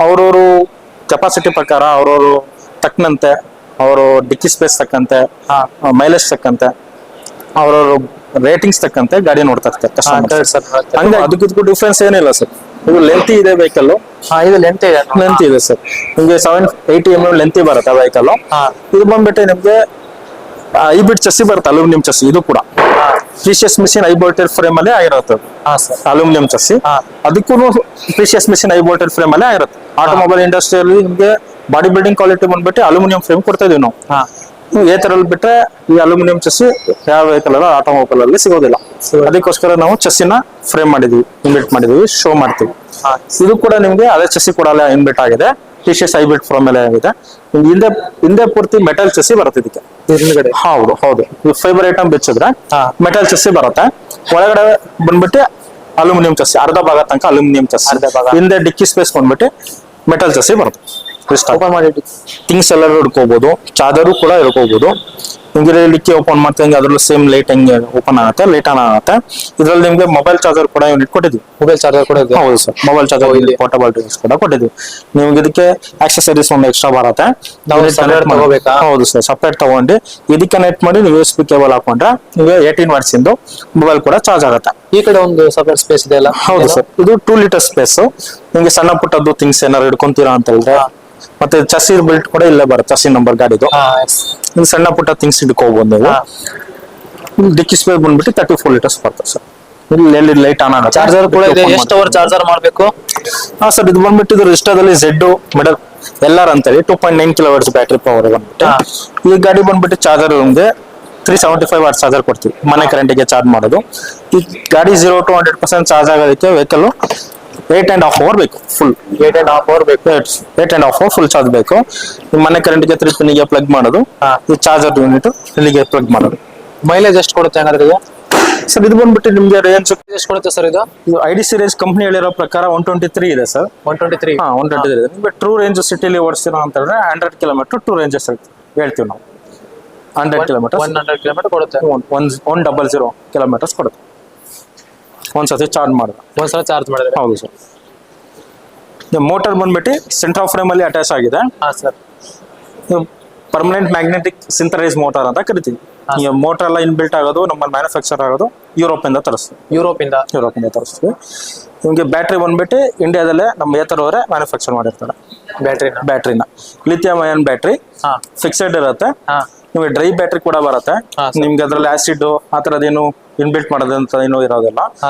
ಅವ್ರವ್ರು ಕೆಪಾಸಿಟಿ ಪ್ರಕಾರ, ಅವ್ರವ್ರು ತಕ್ಕಂತೆ, ಅವರು ಡಿಕ್ಕಿ ಸ್ಪೇಸ್ ತಕ್ಕಂತೆ, ಮೈಲೇಜ್ ತಕ್ಕಂತೆ, ಅವ್ರವ್ರ ರೇಟಿಂಗ್ಸ್ ತಕ್ಕಂತೆ ಗಾಡಿ ನೋಡ್ತಾ ಇರ್ತಾರೆ ಕಸ್ಟಮರ್. ಹಂಗೆ ಅದಕ್ಕೂ ಡಿಫ್ರೆನ್ಸ್ ಏನಿಲ್ಲ ಸರ್. ಇದು ಲೆಂತಿ ಇದೆ ವೆಹಿಕಲ್. ಇದು ಲೆಂತ್ ಇದೆ, ಲೆಂತ್ ಇದೆ ಸರ್. ನಿಮ್ಗೆ 780 mm ಲೆಂತಿ ಬರುತ್ತೆ ವೆಹಿಕಲ್. ಇದು ಬಂದ್ಬಿಟ್ಟು ನಿಮ್ಗೆ ಹೈಬ್ರಿಡ್ ಚಸ್ಸಿ ಬರುತ್ತೆ, ಅಲ್ಯೂಮಿನಿಯಂ ಚಸ್ಸಿ. ಇದು ಕೂಡ precious machine high voltage frame ಅಲ್ಲೇ ಆಗಿರುತ್ತೆ. ಅಲ್ಯೂಮಿನಿಯಂ ಚಸ್ಸಿ ಅದಕ್ಕೂ precious machine high voltage frame ಅಲ್ಲೇ ಆಗಿರುತ್ತೆ. ಆಟೋಮೊಬೈಲ್ ಇಂಡಸ್ಟ್ರಿಯಲ್ಲಿ ನಿಮ್ಗೆ ಬಾಡಿ ಬಿಲ್ಡಿಂಗ್ ಕ್ವಾಲಿಟಿ ಬಂದ್ಬಿಟ್ಟು ಅಲ್ಯೂಮಿನಿಯಂ ಫ್ರೇಮ್ ಕೊಡ್ತಾ ಇದೀವಿ ನಾವು. ಏತರಲ್ಲಿ ಬಿಟ್ರೆ ಈ ಅಲ್ಯೂಮಿನಿಯಂ ಚಸ್ಸಿ ಯಾವ ವೆಹಿಕಲ್ ಅಲ್ಲ ಆಟೋಮೊಬೈಲ್ ಅಲ್ಲಿ ಸಿಗೋದಿಲ್ಲ. ಅದಕ್ಕೋಸ್ಕರ ನಾವು ಚಸ್ಸಿನ ಫ್ರೇಮ್ ಮಾಡಿದೀವಿ, ಇನ್ಬಿಟ್ ಮಾಡಿದೀವಿ, ಶೋ ಮಾಡ್ತೀವಿ. ಇದು ಕೂಡ ನಿಮ್ಗೆ ಅದೇ ಚಸ್ಸಿ ಕೂಡ ಇನ್ಬಿಟ್ ಆಗಿದೆ. ಟಿಶಿಯಸ್ ಹೈಬ್ರಿಡ್ ಫ್ರೇಮ್ ಮೇಲೆ ಆಗಿದೆ. ಹಿಂದೆ ಪೂರ್ತಿ ಮೆಟಲ್ ಚಸ್ಸಿ ಬರುತ್ತೆ ಇದಕ್ಕೆ. ಹೌದು ಹೌದು, ಫೈಬರ್ ಐಟಮ್ ಬಿಚ್ಚಿದ್ರೆ ಮೆಟಲ್ ಚಸ್ಸಿ ಬರುತ್ತೆ. ಒಳಗಡೆ ಬಂದ್ಬಿಟ್ಟು ಅಲ್ಯೂಮಿನಿಯಂ ಚಸ್ಸಿ, ಅರ್ಧ ಭಾಗ ತನಕ ಅಲ್ಯೂಮಿನಿಯಂ ಚಸ್ಸಿ. ಹಿಂದೆ ಡಿಕ್ಕಿ ಸ್ಪೇಸ್ ಬಂದ್ಬಿಟ್ಟು ಮೆಟಲ್ ಚಸ್ಸಿ ಬರುತ್ತೆ. ಓಪನ್ ಮಾಡಿ ಥಿಂಗ್ಸ್ ಎಲ್ಲ ಹಿಡ್ಕೋಬಹುದು, ಚಾರ್ಜರು ಕೂಡ ಹಿಡ್ಕೋಬಹುದು. ನಿಮ್ಗೆ ಡಿಕ್ಕಿ ಓಪನ್ ಮಾಡ್ತಾ ಅದ್ರಲ್ಲೂ ಸೇಮ್ ಲೈಟ್ ಹಂಗೆ ಓಪನ್ ಆಗುತ್ತೆ, ಲೈಟ್ ಆನ್ ಆಗುತ್ತೆ. ಇದ್ರಲ್ಲಿ ನಿಮ್ಗೆ ಮೊಬೈಲ್ ಚಾರ್ಜರ್ ಕೂಡ ಯೂನಿಟ್ ಕೊಟ್ಟಿದ್ವಿ. ಮೊಬೈಲ್ ಚಾರ್ಜರ್ ಕೂಡ ಇದೆ. ಹೌದು ಸರ್, ಮೊಬೈಲ್ ಚಾರ್ಜರ್ ಇಲ್ಲಿ ಪೋರ್ಟಬಲ್ ಡಿವೈಸ್ ಕೂಡ ಕೊಟ್ಟಿದ್ವಿ. ನಿಮ್ಗೆ ಇದಕ್ಕೆ ಆಕ್ಸೆಸರೀಸ್ ಒಂದು ಎಕ್ಸ್ಟ್ರಾ ಬರುತ್ತೆ. ತಗೋಬೇಕಾ? ಹೌದು ಸರ್, ಸಪರೇಟ್ ತಗೊಂಡು ಇದಕ್ಕೆ ಕನೆಕ್ಟ್ ಮಾಡಿ ನೀವು USB ಕೇಬಲ್ ಹಾಕೊಂಡ್ರೆ ನಿಮಗೆ 18 ವಾಟ್ಸ್ ಇಂದು ಮೊಬೈಲ್ ಕೂಡ ಚಾರ್ಜ್ ಆಗುತ್ತೆ. ಈ ಕಡೆ ಒಂದು ಸಪರೇಟ್ ಸ್ಪೇಸ್ ಇದೆ ಅಲ್ಲ? ಹೌದು ಸರ್, ಇದು 2 ಲೀಟರ್ ಸ್ಪೇಸ್. ನಿಮ್ಗೆ ಸಣ್ಣ ಪುಟ್ಟದ್ದು ಥಿಂಗ್ಸ್ ಏನಾರು ಹಿಡ್ಕೊಂತೀರಾ ಅಂತ ಹೇಳಿದ್ರೆ, ಮತ್ತೆ ಚಸ್ಸಿ ಬಿಲ್ಟ್ ಕೂಡ ಇಲ್ಲೇ ಬರುತ್ತೆ, ಚಸ್ಸಿ ನಂಬರ್ ಗಾಡಿದು. ಸಣ್ಣ ಪುಟ್ಟ ಥಿಂಗ್ಸ್ ಹಿಡ್ಕೋಬಹುದು ನೀವು. ಡಿಕ್ಕಿ ಸ್ಪೇಸ್ ಬಂದ್ಬಿಟ್ಟು 34 ಲೀಟರ್ಸ್ ಬರ್ತದೆ ಸರ್. ಇಲ್ಲಿ ಲೈಟ್ ಆನ್ ಆಗುತ್ತೆ. ಚಾರ್ಜರ್ ಕೂಡ ಇದೆ. ಎಷ್ಟು ಅವರ್ ಚಾರ್ಜರ್ ಮಾಡಬೇಕು? ಸರ್ ಇದು ಬಂದ್ಬಿಟ್ಟು ಇದು ರಿಸ್ಟಾದಲ್ಲಿ ZED ಮಿಡಲ್ LR ಅಂತೇಳಿ 2.9 kW ಬ್ಯಾಟ್ರಿ ಪವರ್ ಬಂದ್ಬಿಟ್ಟು. ಈ ಗಾಡಿ ಬಂದ್ಬಿಟ್ಟು ಚಾರ್ಜರ್ ನಮ್ಗೆ 375 ವಾಟ್ ಚಾರ್ಜರ್ ಕೊಡ್ತೀವಿ, ಮನೆ ಕರೆಂಟಿಗೆ ಚಾರ್ಜ್ ಮಾಡೋದು. ಈ ಗಾಡಿ 0 to 100% ಚಾರ್ಜ್ ಆಗೋದಕ್ಕೆ ವೆಹಿಕಲ್ 8.5 hour ಬೇಕು. ಫುಲ್ 8.5 hour ಬೇಕು. 8.5 hour ಫುಲ್ ಚಾರ್ಜ್ ಬೇಕು. ಮನೆ ಕರೆಂಟ್ಗೆ 3 ಪಿನ್ಗೆ ಪ್ಲಗ್ ಮಾಡೋದು, ಈ ಚಾರ್ಜರ್ ಯೂನಿಟ್ ಇಲ್ಲಿಗೆ ಪ್ಲಗ್ ಮಾಡೋದು. ಮೈಲೇಜ್ ಎಷ್ಟು ಕೊಡುತ್ತೆ ಹಂಗಾದ್ರೆ ಇದು? ಸರ್ ಇದು ಬಂದ್ಬಿಟ್ಟು ನಿಮ್ಗೆ ರೇಂಜ್ ಎಷ್ಟು ಕೊಡುತ್ತೆ ಸರ್ ಇದು? IDC ರೇಂಜ್ ಕಂಪ್ನಿ ಹೇಳಿರೋ ಪ್ರಕಾರ 123 ಇದೆ ಸರ್. 123? 123 ಇದೆ. ನಿಮ್ಗೆ ಟ್ರೂ ರೇಂಜ್ ಸಿಟಿಲಿ ಓಡಿಸ್ತೀರಾ ಅಂತ ಹೇಳಿದ್ರೆ 100 km ಟ್ರೂ ರೇಂಜಸ್ ಹೇಳ್ತೀವಿ ನಾವು. 100 km 100 km ಕೊಡುತ್ತೆ. 100 kilometers ಕೊಡುತ್ತೆ ಒಂದ್ಸತಿ ಚಾರ್ಜ್ ಮಾಡಿದ್ರೆ. ಒಂದ್ಸಲ ಚಾರ್ಜ್ ಮಾಡಿದ್ರೆ? ಹೌದು ಸರ್. ಮೋಟರ್ ಬಂದ್ಬಿಟ್ಟು ಸೆಂಟರ್ ಆಫ್ ಫ್ರೇಮ್ ಅಲ್ಲಿ ಅಟ್ಯಾಚ್ ಆಗಿದೆ. ಸರ್ ಪರ್ಮನೆಂಟ್ ಮ್ಯಾಗ್ನೆಟಿಕ್ ಸಿಂಥರೈಸ್ ಮೋಟಾರ್ ಅಂತ ಕರಿತೀವಿ. ಮೋಟರ್ ಎಲ್ಲ ಇನ್ಬಿಲ್ಟ್ ಆಗೋದು ನಮ್ಮಲ್ಲಿ ಮ್ಯಾನುಫ್ಯಾಕ್ಚರ್ ಆಗೋದು ಯುರೋಪ್ ಇಂದ ತರಿಸ್ತೀವಿ. ಯುರೋಪ್ ಇಂದ ತರಿಸ್ತೀವಿ. ನಿಮ್ಗೆ ಬ್ಯಾಟ್ರಿ ಬಂದ್ಬಿಟ್ಟು ಇಂಡಿಯಾದಲ್ಲೇ ನಮ್ಮ ಏತರ್ ಅವರೇ ಮ್ಯಾನುಫ್ಯಾಕ್ಚರ್ ಮಾಡಿರ್ತಾರೆ ಬ್ಯಾಟ್ರಿನ. ಲಿಥಿಯಂ ಅಯನ್ ಬ್ಯಾಟ್ರಿ ಫಿಕ್ಸೆಡ್ ಇರುತ್ತೆ. ನಿಮ್ಗೆ ಡ್ರೈ ಬ್ಯಾಟ್ರಿ ಕೂಡ ಬರುತ್ತೆ. ನಿಮ್ಗೆ ಅದ್ರಲ್ಲಿ ಆಸಿಡ್ ಆ ತರದೇನು ಇನ್ಬಿಲ್ಟ್ ಮಾಡೋದಂತ ಏನೂ ಇರೋದಿಲ್ಲ.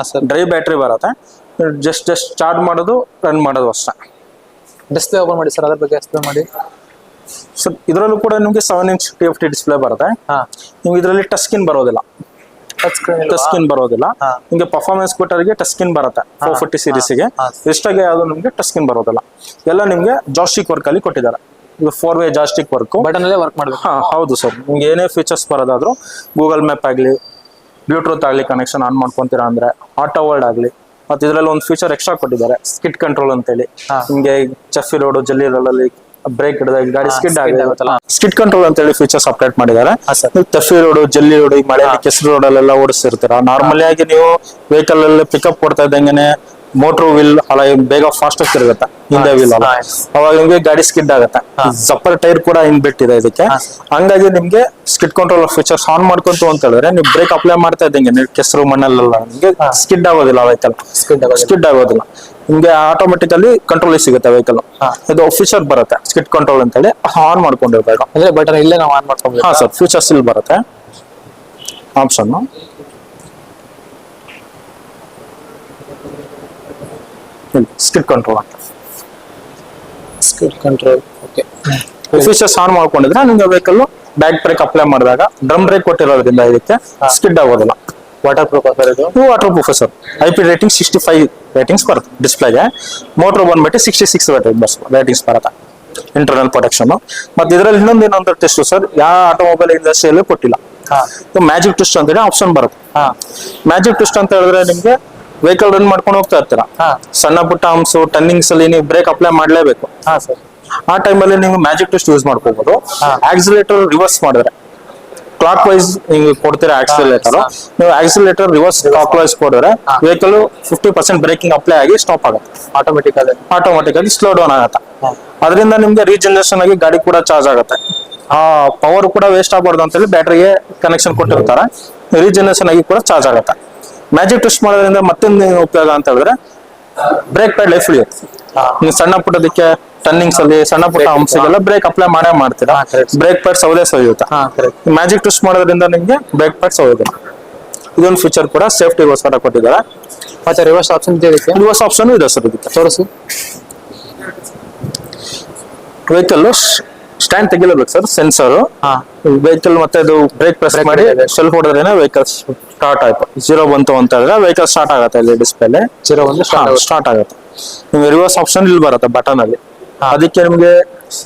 ಡ್ರೈ ಬ್ಯಾಟ್ರಿ ಬರುತ್ತೆ. ಜಸ್ಟ್ ಚಾರ್ಜ್ ಮಾಡೋದು, ರನ್ ಮಾಡೋದು ಅಷ್ಟೇ. ಡಿಸ್ಪ್ಲೇ ಓಪನ್ ಮಾಡಿ ಸರ್, ಅದ್ರ ಬಗ್ಗೆ ಎಕ್ಸ್ಪ್ಲೇನ್ ಮಾಡಿ. ಸರ್ ಇದರಲ್ಲೂ ಕೂಡ ನಿಮ್ಗೆ 7-inch TFT ಡಿಸ್ಪ್ಲೇ ಬರುತ್ತೆ. ನಿಮ್ಗೆ ಇದರಲ್ಲಿ ಟಚ್ ಸ್ಕ್ರೀನ್ ಬರೋದಿಲ್ಲ. ನಿಮ್ಗೆ ಪರ್ಫಾರ್ಮೆನ್ಸ್ ಸ್ಕೂಟರ್ಗೆ ಟಚ್ ಸ್ಕ್ರೀನ್ ಬರುತ್ತೆ. 440 ಸೀರೀಸ್ಗೆ. ಇಷ್ಟಾಗೆ ಯಾವ್ದು ನಿಮ್ಗೆ ಟಚ್ ಸ್ಕ್ರೀನ್ ಬರೋದಿಲ್ಲ. ಎಲ್ಲ ನಿಮ್ಗೆ ಜಾಸ್ಟಿಕ್ ವರ್ಕ್ ಅಲ್ಲಿ ಕೊಟ್ಟಿದ್ದಾರೆ. ಇದು 4-way ಜಾಸ್ಟಿಕ್ ವರ್ಕ್, ಬಟನ್ ಅಲ್ಲೇ ವರ್ಕ್ ಮಾಡಬೇಕು. ಹೌದು ಸರ್. ನಿಮ್ಗೆ ಏನೇ ಫೀಚರ್ಸ್ ಬರೋದಾದ್ರು ಗೂಗಲ್ ಮ್ಯಾಪ್ ಆಗ್ಲಿ, ಬ್ಲೂಟೂತ್ ಆಗ್ಲಿ ಕನೆಕ್ಷನ್ ಆನ್ ಮಾಡ್ಕೊಂತೀರಾ ಅಂದ್ರೆ, ಆಟೋ ವರ್ಲ್ಡ್ ಆಗ್ಲಿ, ಮತ್ತೆ ಇದರಲ್ಲಿ ಒಂದು ಫೀಚರ್ ಎಕ್ಸ್ಟ್ರಾ ಕೊಟ್ಟಿದ್ದಾರೆ, ಸ್ಕಿಡ್ ಕಂಟ್ರೋಲ್ ಅಂತೇಳಿ. ನಿಮ್ಗೆ ಚಫಿ ರೋಡ್, ಜಲ್ಲಿ ರೋಡ್ ಅಲ್ಲಿ ಬ್ರೇಕ್ ಹಿಡಿದಾಗ ಗಾಡಿ ಸ್ಕಿಡ್ ಆಗುತ್ತಲ್ಲ, ಸ್ಕಿಡ್ ಕಂಟ್ರೋಲ್ ಅಂತ ಹೇಳಿ ಫೀಚರ್ಸ್ ಅಪ್ಡೇಟ್ ಮಾಡಿದ್ದಾರೆ. ಟಫಿ ರೋಡ್, ಜಲ್ಲಿ ರೋಡ್, ಈ ಮಳೆ ಕೆಸರು ರೋಡ್ ಅಲ್ಲೆಲ್ಲ ಓಡಿಸ್ತಿರ್ತೀರಾ. ನಾರ್ಮಲಿ ಆಗಿ ನೀವು ವೆಹಿಕಲ್ ಅಲ್ಲಿ ಪಿಕಪ್ ಕೊಡ್ತಾ ಇದ್ದಂಗೆ ಮೋಟ್ರ್ ವೀಲ್ ಅಲ್ಲ ಬೇಗ ಫಾಸ್ಟ್ ಆಗಿ ತಿರುಗುತ್ತೆ ಹಿಂದೆ ವೀಲ್ ಅಲ್ಲ, ಅವಾಗ ನಿಮ್ಗೆ ಗಾಡಿ ಸ್ಕಿಡ್ ಆಗುತ್ತೆ. ಜಪ್ಪರ್ ಟೈರ್ ಕೂಡ ಇನ್ಬಿಟ್ ಇದೆ ಇದಕ್ಕೆ, ಹಂಗಾಗಿ ನಿಮ್ಗೆ ಸ್ಕಿಡ್ ಕಂಟ್ರೋಲ್ ಫೀಚರ್ಸ್ ಆನ್ ಮಾಡ್ಕೊಂತು ಅಂತ ಹೇಳಿದ್ರೆ ನೀವು ಬ್ರೇಕ್ ಅಪ್ಲೈ ಮಾಡ್ತಾ ಇದ್ದಂಗೆ ನೀವು ಕೆಸರು ಮಣ್ಣಲ್ಲೆಲ್ಲ ನಿಮ್ಗೆ ಸ್ಕಿಡ್ ಆಗೋದಿಲ್ಲ ವೆಹಿಕಲ್, ಸ್ಕಿಡ್ ಆಗೋದಿಲ್ಲ. ನಿಮ್ಗೆ ಆಟೋಮೆಟಿಕಲಿ ಕಂಟ್ರೋಲ್ ಸಿಗುತ್ತೆ ವೆಹಿಕಲ್. ಇದು ಫೀಚರ್ ಬರುತ್ತೆ ಸ್ಕಿಡ್ ಕಂಟ್ರೋಲ್ ಅಂತ ಹೇಳಿ, ಆನ್ ಮಾಡ್ಕೊಂಡಿರ್ಬೇಕು. ಅಂದ್ರೆ ಬಟನ್ ಇಲ್ಲೇ ನಾವು ಆನ್ ಮಾಡ್ಕೊಬೇಕು. ಹಾ ಸರ್, ಫೀಚರ್ಸ್ ಇಲ್ಲಿ ಬರುತ್ತೆ ಆಪ್ಷನ್. ಸ್ಕಿಡ್ ಕಂಟ್ರೋಲ್ ಅಂತ skid control. Okay, features on ಮಾಡ್ಕೊಂಡಿದ್ರೆ ನಿಮ್ಗೆ ವೆಹಿಕಲ್ ಬ್ಯಾಕ್ ಬ್ರೇಕ್ ಅಪ್ಲೈ ಮಾಡಿದಾಗ ಡ್ರಮ್ ಬ್ರೇಕ್ ಕೊಟ್ಟಿರೋದ್ರಿಂದ ಇದಕ್ಕೆ ಸ್ಕಿಡ್ ಆಗೋದಿಲ್ಲ. ವಾಟರ್ ಪ್ರೂಫ್ ಸರ್ ಇದು? Waterproof sir. IP rating 65 ratings ಬರುತ್ತೆ ಡಿಸ್ಪ್ಲೇಗೆ. ಮೋಟರ್ ಬಂದ್ಬಿಟ್ಟು 66 ರೇಟಿಂಗ್ಸ್ ಬರುತ್ತೆ ಇಂಟರ್ನಲ್ ಪ್ರೊಟೆಕ್ಷನ್. ಮತ್ತೆ ಇದರಲ್ಲಿ ಇನ್ನೊಂದು ಟೆಸ್ಟ್ ಸರ್ ಯಾವ ಆಟೋಮೊಬೈಲ್ ಇಂಡಸ್ಟ್ರಿಯಲ್ಲೂ ಕೊಟ್ಟಿಲ್ಲ. ಮ್ಯಾಜಿಕ್ ಟ್ವಿಸ್ಟ್ ಅಂತ ಹೇಳಿ ಆಪ್ಷನ್ ಬರುತ್ತೆ. ಮ್ಯಾಜಿಕ್ ಟ್ವಿಸ್ಟ್ ಅಂತ ಹೇಳಿದ್ರೆ ನಿಮ್ಗೆ ವೆಹಿಕಲ್ ರನ್ ಮಾಡ್ಕೊಂಡು ಹೋಗ್ತಾ ಇರ್ತೀರಾ, ಸಣ್ಣ ಪುಟ್ಟ ಹಂಪ್ಸ್ ಟರ್ನಿಂಗ್ಸ್ ಅಲ್ಲಿ ನೀವು ಬ್ರೇಕ್ ಅಪ್ಲೈ ಮಾಡ್ಲೇಬೇಕು. ಆ ಟೈಮಲ್ಲಿ ನೀವು ಮ್ಯಾಜಿಕ್ ಟ್ವಿಸ್ಟ್ ಯೂಸ್ ಮಾಡ್ಕೋಬಹುದು. ಆಕ್ಸಿಲೇಟರ್ ರಿವರ್ಸ್ ಮಾಡಿದ್ರೆ ಕ್ಲಾಕ್ ವೈಸ್ ನೀವು ಕೊಡ್ತೀರಾ ಆಕ್ಸಿಲೇಟರ್, ನೀವು ಆಕ್ಸಿಲೇಟರ್ ರಿವರ್ಸ್ ಕ್ಲಾಕ್ ವೈಸ್ ಕೊಡಿದ್ರೆ ವೆಹಿಕಲ್ 50% ಬ್ರೇಕಿಂಗ್ ಅಪ್ಲೈ ಆಗಿ ಸ್ಟಾಪ್ ಆಗುತ್ತೆ ಆಟೋಮೆಟಿಕಲಿ ಸ್ಲೋ ಡೌನ್ ಆಗುತ್ತೆ. ಅದರಿಂದ ನಿಮ್ಗೆ ರೀಜನರೇಷನ್ ಆಗಿ ಗಾಡಿ ಕೂಡ ಚಾರ್ಜ್ ಆಗುತ್ತೆ. ಆ ಪವರ್ ಕೂಡ ವೇಸ್ಟ್ ಆಗಬಾರ್ದು ಅಂತ ಹೇಳಿ ಬ್ಯಾಟ್ರಿಗೆ ಕನೆಕ್ಷನ್ ಕೊಟ್ಟಿರ್ತಾರೆ, ರೀಜನರೇಷನ್ ಆಗಿ ಕೂಡ ಚಾರ್ಜ್ ಆಗುತ್ತೆ. ಮ್ಯಾಜಿಕ್ ಟ್ವಿಸ್ಟ್ ಮಾಡೋದ್ರಿಂದ ಮತ್ತೊಂದು ಉಪಯೋಗ ಅಂತ ಹೇಳಿದ್ರೆ ಬ್ರೇಕ್ ಪ್ಯಾಡ್ ಲೈಫ್ ಉಳಿಯುತ್ತೆ. ನೀವು ಸಣ್ಣ ಪುಟ್ಟದಕ್ಕೆ ಟರ್ನಿಂಗ್ಸ್ ಅಲ್ಲಿ ಸಣ್ಣ ಪುಟ್ಟ ಅಂಶಗೆಲ್ಲ ಬ್ರೇಕ್ ಅಪ್ಲೈ ಮಾಡ್ತೀರಾ, ಬ್ರೇಕ್ ಪ್ಯಾಡ್ ಸೌದೆ ಸವಿಯುತ್ತೆ. ಮ್ಯಾಜಿಕ್ ಟ್ವಿಸ್ಟ್ ಮಾಡೋದ್ರಿಂದ ನಿಮ್ಗೆ ಬ್ರೇಕ್ ಪ್ಯಾಡ್ ಸವಿಯೋದಿಲ್ಲ. ಇದೊಂದು ಫೀಚರ್ ಕೂಡ ಸೇಫ್ಟಿಗೋಸ್ಕರ ಕೊಟ್ಟಿದ್ದಾರೆ. ಮತ್ತೆ ರಿವರ್ಸ್ ಆಪ್ಷನ್ ಇದೆ ಇದಕ್ಕೆ? ರಿವರ್ಸ್ ಆಪ್ಷನ್ ಇದೆ ಸರ್ ಇದಕ್ಕೆ. ತೋರಿಸಿ. ವೆಹಿಕಲ್ ಸ್ಟ್ಯಾಂಡ್ ತೆಗಿಲೇಬೇಕು ಸರ್, ಸೆನ್ಸರ್ ವೆಹಿಕಲ್ ಮತ್ತೆ ಇದು ಬ್ರೇಕ್ ಪ್ರೆಸ್ ಮಾಡಿ ಸೆಲ್ಫ್ ಹೊಡೆದ್ರೆ ವೆಹಿಕಲ್ ಸ್ಟಾರ್ಟ್ ಆಯ್ತು. 0 ಬಂತು ಅಂತ ಹೇಳಿದ್ರೆ ವೆಹಿಕಲ್ ಸ್ಟಾರ್ಟ್ ಆಗುತ್ತೆ. ಇಲ್ಲಿ ಡಿಸ್ಪ್ಲೇ 0 ಒಂದು ಸ್ಟಾರ್ಟ್ ಆಗುತ್ತೆ. ನಿಮ್ಗೆ ರಿವರ್ಸ್ ಆಪ್ಷನ್ ಇಲ್ಲಿ ಬರುತ್ತೆ ಬಟನ್ ಅಲ್ಲಿ, ಅದಕ್ಕೆ ನಿಮ್ಗೆ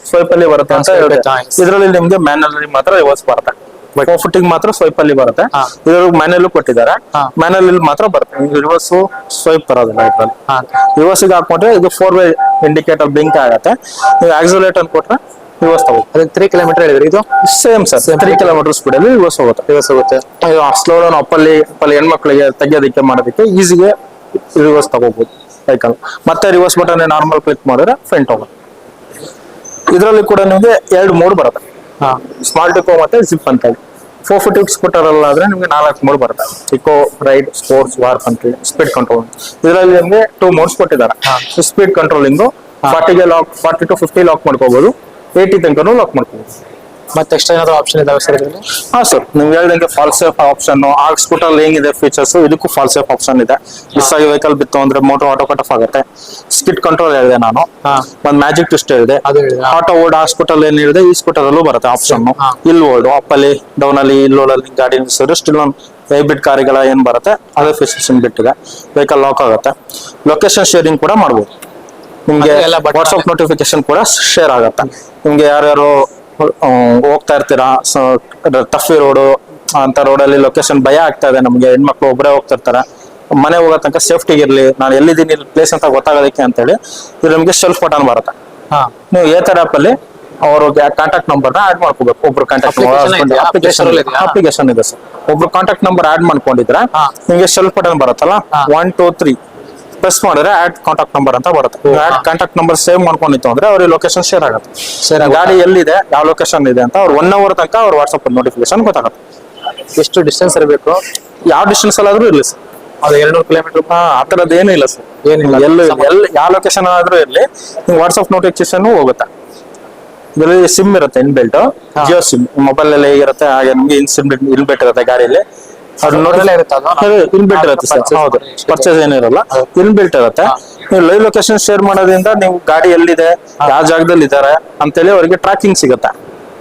ಸ್ವೈಪ್ ಅಲ್ಲಿ ಬರುತ್ತೆ ಅಂತ ಹೇಳುತ್ತೆ. ಇದರಲ್ಲಿ ನಿಮ್ಗೆ ಮ್ಯಾನುವಲ್ ಮಾತ್ರ ರಿವರ್ಸ್ ಬರುತ್ತೆ, ಫುಟಿಂಗ್ ಮಾತ್ರ ಸ್ವೈಪ್ ಅಲ್ಲಿ ಬರುತ್ತೆ. ಇದ್ರಲ್ಲಿ ಮ್ಯಾನುವಲ್ ಕೊಟ್ಟಿದ್ದಾರೆ, ಮ್ಯಾನುವಲ್ ಇಲ್ಲಿ ಮಾತ್ರ ಬರುತ್ತೆ. ರಿವರ್ಸ್ ಸ್ವೈಪ್ ಬರೋದಿಲ್ಲ ಇದ್ರಲ್ಲಿ. ರಿವರ್ಸ್ ಗೆ ಹಾಕೊಂಡ್ರೆ ಇದು 4-way ಇಂಡಿಕೇಟರ್ ಬ್ಲಿಂಕ್ ಆಗುತ್ತೆ. ನೀವು ಆಕ್ಸಿಲೇಟರ್ ಕೊಟ್ರೆ ರಿವರ್ಸ್ ತಗೋದು. ಅದಕ್ಕೆ 3 ಕಿಲೋಮೀಟರ್ ಹೇಳಿದ್ರಿ, ಇದು ಸೇಮ್ ಸರ್ 3 ಕಿಲೋಮೀಟರ್ ಸ್ಪೀಡ್ ಅಲ್ಲಿ ರಿವರ್ಸ್ ಹೋಗುತ್ತೆ. ಸ್ಲೋ ಡೌನ್ ಅಪ್ಪಲ್ಲಿ ಹೆಣ್ಮಕ್ಳಿಗೆ ತೆಗಿಯೋದಕ್ಕೆ ಮಾಡೋದಕ್ಕೆ ಈಸಿಗೆ ರಿವರ್ಸ್ ತಗೋಬಹುದು ವೆಹಿಕಲ್. ಮತ್ತೆ ರಿವರ್ಸ್ ಬಟನ್ ನಾರ್ಮಲ್ ಕ್ಲಿಕ್ ಮಾಡಿದ್ರೆ ಫ್ರಂಟ್ ಹೋಗುತ್ತೆ. ಇದರಲ್ಲಿ ಕೂಡ ನಿಮ್ಗೆ 2 ಮೋಡ್ ಬರುತ್ತೆ, ಸ್ಮಾರ್ಟ್ ಇಕೋ ಮತ್ತೆ ಜಿಪ್ ಅಂತ ಹೇಳಿ. 450 ಸ್ಕೂಟರ್ ಆದ್ರೆ ನಿಮ್ಗೆ 4 ಮೋಡ್ ಬರುತ್ತೆ, ಇಕೋ, ರೈಡ್, ಸ್ಪೋರ್ಟ್ಸ್, ವಾರ್ಪ್ ಅಂತ ಹೇಳಿ. ಸ್ಪೀಡ್ ಕಂಟ್ರೋಲ್ ಇದರಲ್ಲಿ ನಿಮ್ಗೆ 2 ಮೋಡ್ಸ್ ಕೊಟ್ಟಿದ್ದಾರೆ. Speed controlling 40 lock, 40 to 50 lock ಮಾಡ್ಕೋಬಹುದು, 80 ತನಕ ಲಾಕ್ ಮಾಡ್ಕೋಬಹುದು. ಮತ್ತೆ ಎಕ್ಸ್ಟ್ರಾ ಏನಾದ್ರು ಆಪ್ಷನ್ ಇದಾವೆ ಸರ್ ಇದರಲ್ಲಿ? ಹಾ ಸರ್, ನೀವು ಹೇಳ್ದಂಗೆ ಫಾಲ್ ಸೇಫ್ ಆಪ್ಷನ್ ಆ ಸ್ಕೂಟರ್ ಹೆಂಗಿದೆ ಫೀಚರ್ಸ್, ಇದಕ್ಕೂ ಫಾಲ್ ಸೇಫ್ ಆಪ್ಷನ್ ಇದೆ. ಮಿಸ್ ಆಗಿ ವೆಹಿಕಲ್ ಬಿತ್ತು ಅಂದ್ರೆ ಮೋಟರ್ ಆಟೋ ಕಟ್ ಆಫ್ ಆಗುತ್ತೆ. ಸ್ಕಿಡ್ ಕಂಟ್ರೋಲ್ ಹೇಳಿದೆ ನಾನು, ಒಂದು ಮ್ಯಾಜಿಕ್ ಟ್ವಿಸ್ಟ್ ಹೇಳಿದೆ, ಆಟೋ ಓಡ್. ಆ ಸ್ಕೂಟರ್ ಏನ್ ಹೇಳಿದೆ ಈ ಸ್ಕೂಟರ್ ಅಲ್ಲೂ ಬರುತ್ತೆ ಆಪ್ಷನ್. ಇಲ್ ಓಲ್ಡ್ ಅಪ್ ಅಲ್ಲಿ ಡೌನ್ ಅಲ್ಲಿ ಇಲ್ಲೋಡಲ್ಲಿ ಗಾಡಿ ನಿಲ್ಸಿದ್ರೆ ಸ್ಟಿಲ್ ಒಂದು ಹೈಬ್ರಿಡ್ ಕಾರಿಗಳ ಏನ್ ಬರುತ್ತೆ ಅದೇ ಫೀಚರ್ಸ್ ಬಿಟ್ಟಿದೆ. ವೆಹಿಕಲ್ ಲಾಕ್ ಆಗುತ್ತೆ. ಲೊಕೇಶನ್ ಶೇರಿಂಗ್ ಕೂಡ ಮಾಡ್ಬೋದು. ನಿಮ್ಗೆ ವಾಟ್ಸ್ಆಪ್ ನೋಟಿಫಿಕೇಶನ್ ಕೂಡ ಶೇರ್ ಆಗುತ್ತೆ. ನಿಮ್ಗೆ ಯಾರ್ಯಾರು ಹೋಗ್ತಾ ಇರ್ತೀರಾ ಟಫಿ ರೋಡು ಅಂತ ರೋಡಲ್ಲಿ ಲೊಕೇಶನ್ ಭಯ ಆಗ್ತಾ ಇದೆ ನಮ್ಗೆ, ಹೆಣ್ಮಕ್ಳು ಒಬ್ಬರೇ ಹೋಗ್ತಿರ್ತಾರೆ, ಮನೆ ಹೋಗೋ ತನಕ ಸೇಫ್ಟಿ ಇರ್ಲಿ, ನಾನು ಎಲ್ಲಿದ್ದೀನಿ ಪ್ಲೇಸ್ ಅಂತ ಗೊತ್ತಾಗೋದಕ್ಕೆ ಅಂತೇಳಿ ಇದು ನಿಮ್ಗೆ ಸೆಲ್ಫ್ ಬಟನ್ ಬರುತ್ತೆ. ನೀವು ಏತರ್ ಆಪ್ ಅಲ್ಲಿ ಅವ್ರಿಗೆ ಕಾಂಟ್ಯಾಕ್ಟ್ ನಂಬರ್ನ ಆಡ್ ಮಾಡ್ಕೋಬೇಕು. ಒಬ್ರು ಕಾಂಟ್ಯಾಕ್ಟ್ ಅಪ್ಲಿಕೇಶನ್ ಇದೆ ಸರ್, ಒಬ್ರು ಕಾಂಟ್ಯಾಕ್ಟ್ ನಂಬರ್ ಆಡ್ ಮಾಡ್ಕೊಂಡಿದ್ರೆ ನಿಮ್ಗೆ ಸೆಲ್ಫ್ ಬಟನ್ ಬರುತ್ತಲ್ಲ, 1 2 3 ಪ್ರೆಸ್ ಮಾಡಿದ್ರೆ ಆಡ್ ಕಾಂಟ್ಯಾಕ್ಟ್ ನಂಬರ್ ಅಂತ ಬರುತ್ತೆ. ಆಡ್ ಕಾಂಟ್ಯಾಕ್ಟ್ ನಂಬರ್ ಸೇವ್ ಮಾಡ್ಕೊಂಡಿತ್ತು ಅಂದ್ರೆ ಅವ್ರಿಗೆ ಲೊಕೇಶನ್ ಶೇರ್ ಆಗುತ್ತೆ. ಗಾಡಿ ಎಲ್ಲಿದೆ, ಯಾವ ಲೊಕೇಶನ್ ಇದೆ ಅಂತ ಅವ್ರು 1 hour ತನಕ ಅವ್ರ ವಾಟ್ಸ್ಆಪ್ ನೋಟಿಫಿಕೇಶನ್ ಗೊತ್ತಾಗುತ್ತೆ. ಎಷ್ಟು ಡಿಸ್ಟೆನ್ಸ್ ಇರಬೇಕು, ಯಾವ ಡಿಸ್ಟೆನ್ಸ್ ಅಲ್ಲಾದ್ರೂ ಇರ್ಲಿ ಸರ್, ಅದು 200 ಕಿಲೋಮೀಟರ್ ಆ ತರದ್ದು ಏನೂ ಇಲ್ಲ ಸರ್, ಏನಿಲ್ಲ. ಎಲ್ಲಿ ಯಾವ ಲೊಕೇಶನ್ ಆದ್ರೂ ಇರ್ಲಿ ನಿಮ್ಗೆ ವಾಟ್ಸ್ಆಪ್ ನೋಟಿಫಿಕೇಶನ್ ಹೋಗುತ್ತೆ. ಇದರಲ್ಲಿ ಸಿಮ್ ಇರುತ್ತೆ ಇನ್ಬಿಲ್ಟ್, ಜಿಯೋ ಸಿಮ್. ಮೊಬೈಲ್ ಅಲ್ಲಿ ಹೇಗಿರುತ್ತೆ ಹಾಗೆ ನಿಮ್ಗೆ ಇನ್ಬಿಲ್ಟ್ ಇರುತ್ತೆ ಗಾಡಿಯಲ್ಲಿ. ಇನ್ಬಿಲ್ಟ್ ಇರುತ್ತೆ ಸರ್, ಹೌದು, ಪರ್ಚೇಸ್ ಏನಿರಲ್ಲ, ಇನ್ಬಿಲ್ಟ್ ಇರುತ್ತೆ. ನೀವು ಲೈವ್ ಲೊಕೇಶನ್ ಶೇರ್ ಮಾಡೋದ್ರಿಂದ ನೀವು ಗಾಡಿ ಎಲ್ಲಿದೆ, ಯಾವ ಜಾಗದಲ್ಲಿ ಇದ್ದಾರೆ ಅಂತೇಳಿ ಅವರಿಗೆ ಟ್ರ್ಯಾಕಿಂಗ್ ಸಿಗುತ್ತೆ.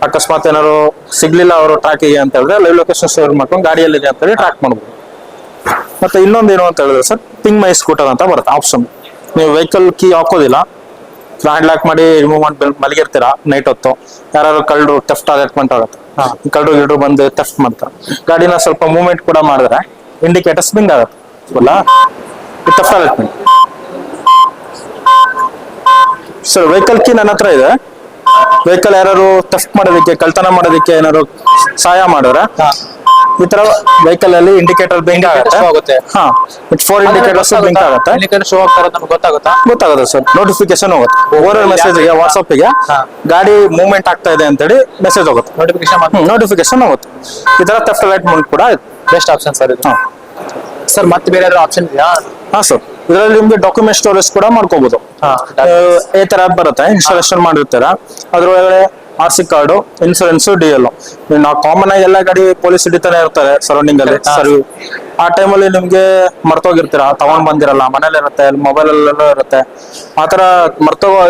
ಅಕಸ್ಮಾತ್ ಏನಾದ್ರು ಸಿಗ್ಲಿಲ್ಲ ಅವರು ಟ್ರ್ಯಾಕಿಂಗ್ ಅಂತ ಹೇಳಿದ್ರೆ ಲೈವ್ ಲೊಕೇಶನ್ ಶೇರ್ ಮಾಡ್ಕೊಂಡು ಗಾಡಿ ಎಲ್ಲಿದೆ ಅಂತೇಳಿ ಟ್ರ್ಯಾಕ್ ಮಾಡ್ಬೋದು. ಮತ್ತೆ ಇನ್ನೊಂದೇನು ಅಂತ ಹೇಳಿದ್ರೆ ಸರ್, ಪಿಂಗ್ ಮೈ ಸ್ಕೂಟರ್ ಅಂತ ಬರುತ್ತೆ ಆಪ್ಷನ್. ನೀವು ವೆಹಿಕಲ್ ಕೀ ಹಾಕೋದಿಲ್ಲ, ಹ್ಯಾಂಡ್ ಲಾಕ್ ಮಾಡಿ ರಿಮೂವ್ ಮಾಡಿ ಮಲಗಿರ್ತೀರಾ ನೈಟ್ ಹೊತ್ತು, ಯಾರು ಕಳ್ಳರು ಟೆಫ್ಟ್ ಅಲರ್ಟ್ಮೆಂಟ್ ಆಗುತ್ತೆ, ಕಳ್ಳರು ಗಿಡರು ಬಂದು ಟೆಫ್ಟ್ ಮಾಡ್ತಾರೆ. ಗಾಡಿನ ಸ್ವಲ್ಪ ಮೂವ್ಮೆಂಟ್ ಕೂಡ ಮಾಡಿದ್ರೆ ಇಂಡಿಕೇಟರ್ಸ್ ಬಿಂಗ್ ಆಗುತ್ತೆ theft allotment. Sir vehicle key ನನ್ನ ಹತ್ರ ಇದೆ. ವೆಹಿಕಲ್ ಯಾರು ಟೆಫ್ಟ್ ಮಾಡೋದಕ್ಕೆ, ಕಳ್ತನ ಮಾಡೋದಕ್ಕೆ ಏನಾದ್ರು ಸಹಾಯ ಮಾಡಿದ್ರೆ ಈ ತರ ವೆಹಿಕಲ್ ಅಲ್ಲಿ ಇಂಡಿಕೇಟರ್ ಬ್ಲಿಂಕ್ ಆಗುತ್ತೆ. show ಆಗುತ್ತೆ. ಹಾ, 4 ಇಂಡಿಕೇಟರ್ಸ್ ಬ್ಲಿಂಕ್ ಆಗುತ್ತೆ. ಇಂಡಿಕೇಟರ್ ಶೋ ಆಗ್ತಾ ಇರೋದು ನಮ್ಗೆ ಗೊತ್ತಾಗುತ್ತಾ? ಗೊತ್ತಾಗುತ್ತೆ ಸರ್. ನೋಟಿಫಿಕೇಶನ್ ಹೋಗುತ್ತೆ ಓವರ್ ಮೆಸೇಜ್ ಗೆ, ವಾಟ್ಸ್ಆಪ್ ಗೆ ಹಾ. ಗಾಡಿ ಮೂವ್ಮೆಂಟ್ ಆಗ್ತಾ ಇದೆ ಅಂತೇಳಿ ಮೆಸೇಜ್ ಹೋಗುತ್ತೆ. ನೋಟಿಫಿಕೇಶನ್ ಹೋಗುತ್ತೆ. ಈ ತರ ಥೆಫ್ಟ್ ಅಲರ್ಟ್ ಮೋಡ್ ಕೂಡ ಇದೆ. ಬೆಸ್ಟ್ ಆಪ್ಷನ್ ಸರ್ ಇದು. ಹಾ ಸರ್ ಮತ್ತೆ ಬೇರೆ ಯಾವ್ದಾದ್ರು ಆಪ್ಷನ್ ಇದೆಯಾ? ಹಾ ಸರ್, ಇದರಲ್ಲಿ ನಿಮ್ಗೆ ಡಾಕ್ಯುಮೆಂಟ್ ಸ್ಟೋರೇಜ್ ಕೂಡ ಮಾಡ್ಕೋಬಹುದು. ಈ ತರ ಬರುತ್ತೆ, ಇನ್ಸ್ಟಾಲೇಷನ್ ಮಾಡಿರ್ತೀರ, ಅದ್ರೊಳಗಡೆ RC ಕಾರ್ಡು, ಇನ್ಸೂರೆನ್ಸ್, DL. ನಾವು ಕಾಮನ್ ಆಗಿ ಎಲ್ಲ ಗಾಡಿ ಪೊಲೀಸ್ ಹಿಡಿತಾನೆ ಇರ್ತಾರೆ ಸರೌಂಡಿಂಗ್ ಅಲ್ಲಿ ಸರ್ವಿಸ್. ಆ ಟೈಮಲ್ಲಿ ನಿಮ್ಗೆ ಮರ್ತೋಗಿರ್ತೀರ, ತಗೊಂಡ್ ಬಂದಿರಲ್ಲ, ಮನೇಲಿ ಇರುತ್ತೆ, ಮೊಬೈಲ್ ಅಲ್ಲೆಲ್ಲ ಇರುತ್ತೆ. ಆತರ ಮರ್ತೋಗೋ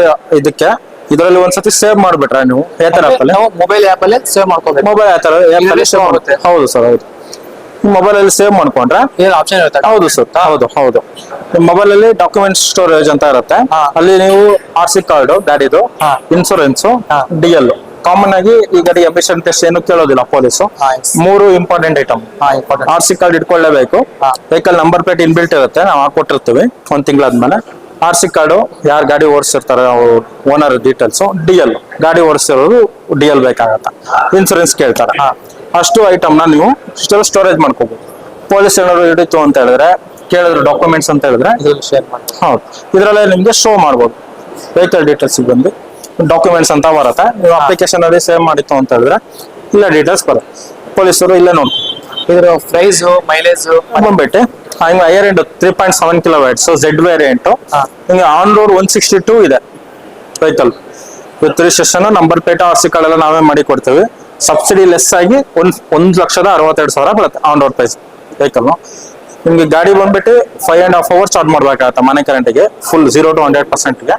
ಇದಕ್ಕೆ ಇದರಲ್ಲಿ ಒಂದ್ಸತಿ ಸೇವ್ ಮಾಡ್ಬಿಟ್ರೆ ನೀವು ಏತರ ಆಪ್ ಅಲ್ಲಿ, ಮೊಬೈಲ್ ಆಪ್ ಅಲ್ಲಿ ಸೇವ್ ಮಾಡ್ಕೋಬೇಕು. ಮೊಬೈಲ್ ಆತರ ಆಪ್ ಅಲ್ಲಿ ಸೇವ್ ಆಗುತ್ತೆ. ಹೌದು ಸರ್, ಹೌದು. ಮೊಬೈಲ್ ಅಲ್ಲಿ ಸೇವ್ ಮಾಡ್ಕೊಂಡ್ರೆ ಏನ್ ಆಪ್ಷನ್ ಇರುತ್ತೆ? ಹೌದು ಸರ್, ಹೌದು. ನಿಮ್ಮ ಮೊಬೈಲ್ ಅಲ್ಲಿ ಡಾಕ್ಯುಮೆಂಟ್ ಸ್ಟೋರೇಜ್ ಅಂತ ಇರುತ್ತೆ. ಅಲ್ಲಿ ನೀವು RC ಕಾರ್ಡು ಗಾಡಿದು, ಇನ್ಸೂರೆನ್ಸ್, DL. ಕಾಮನ್ ಆಗಿ ಈ ಗಾಡಿ ಎಮಿಷನ್ ಟೆಸ್ಟ್ ಏನು ಕೇಳೋದಿಲ್ಲ police. 3 important item. RC card ಇಟ್ಕೊಳ್ಳೇಬೇಕು. ವೆಹಿಕಲ್ ನಂಬರ್ ಪ್ಲೇಟ್ ಇನ್ಬಿಲ್ಟ್ ಇರುತ್ತೆ, ನಾವು ಹಾಕೊಟ್ಟಿರ್ತೀವಿ 1 ತಿಂಗಳಾದ್ಮೇಲೆ. RC ಕಾರ್ಡು, ಯಾರು ಗಾಡಿ ಓಡಿಸಿರ್ತಾರೆ ಅವ್ರು ಓನರ್ ಡೀಟೇಲ್ಸ್. DL, ಗಾಡಿ ಓಡಿಸಿರೋರು DL ಬೇಕಾಗತ್ತೆ. ಇನ್ಸೂರೆನ್ಸ್ ಕೇಳ್ತಾರೆ. ಅಷ್ಟು ಐಟಮ್ನ ನೀವು ಸ್ಟೋರೇಜ್ ಮಾಡ್ಕೋಬಹುದು. ಪೊಲೀಸ್ ಏನಾದ್ರು ಹಿಡಿತು ಅಂತ ಹೇಳಿದ್ರೆ, ಕೇಳಿದ್ರು ಡಾಕ್ಯುಮೆಂಟ್ಸ್ ಅಂತ ಹೇಳಿದ್ರೆ ಶೇರ್ ಮಾಡಿ. ಹೌದು, ಇದರಲ್ಲೇ ನಿಮ್ಗೆ ಶೋ ಮಾಡ್ಬೋದು. ವೆಹಿಕಲ್ ಡೀಟೇಲ್ಸ್ ಬಂದು ಡಾಕ್ಯುಮೆಂಟ್ಸ್ ಅಂತ ಬರುತ್ತೆ. ನೀವು ಅಪ್ಲಿಕೇಶನ್ ಅಲ್ಲಿ ಸೇವ್ ಮಾಡಿತ್ತು ಅಂತ ಹೇಳಿದ್ರೆ ಇಲ್ಲ ಡೀಟೇಲ್ಸ್ ಬರುತ್ತೆ. ಪೊಲೀಸರು ಇಲ್ಲೇ ನೋಡಿ. ಇದ್ರ ಪ್ರೈಸ್, ಮೈಲೇಜ್ ಬಂದ್ಬಿಟ್ಟು higher end 3.7 kilowatts Z variant. ನಿಮಗೆ ಆನ್ ರೋಡ್ 162 ಇದೆ vehicle with registration, number plate, RC card ಎಲ್ಲ ನಾವೇ ಮಾಡಿ ಕೊಡ್ತೀವಿ. ಸಬ್ಸಿಡಿ ಲೆಸ್ ಆಗಿ 1,62,000 ಬರುತ್ತೆ ಆನ್ ರೋಡ್ ಪ್ರೈಸ್ ವೆಹಿಕಲ್. ನಿಮ್ಗೆ ಗಾಡಿ ಬಂದ್ಬಿಟ್ಟು 5.5 hours ಚಾರ್ಜ್ ಮಾಡ್ಬೇಕಾಗತ್ತೆ ಮನೆ ಕರೆಂಟಿಗೆ, ಫುಲ್ 0 to 100%ಗೆ.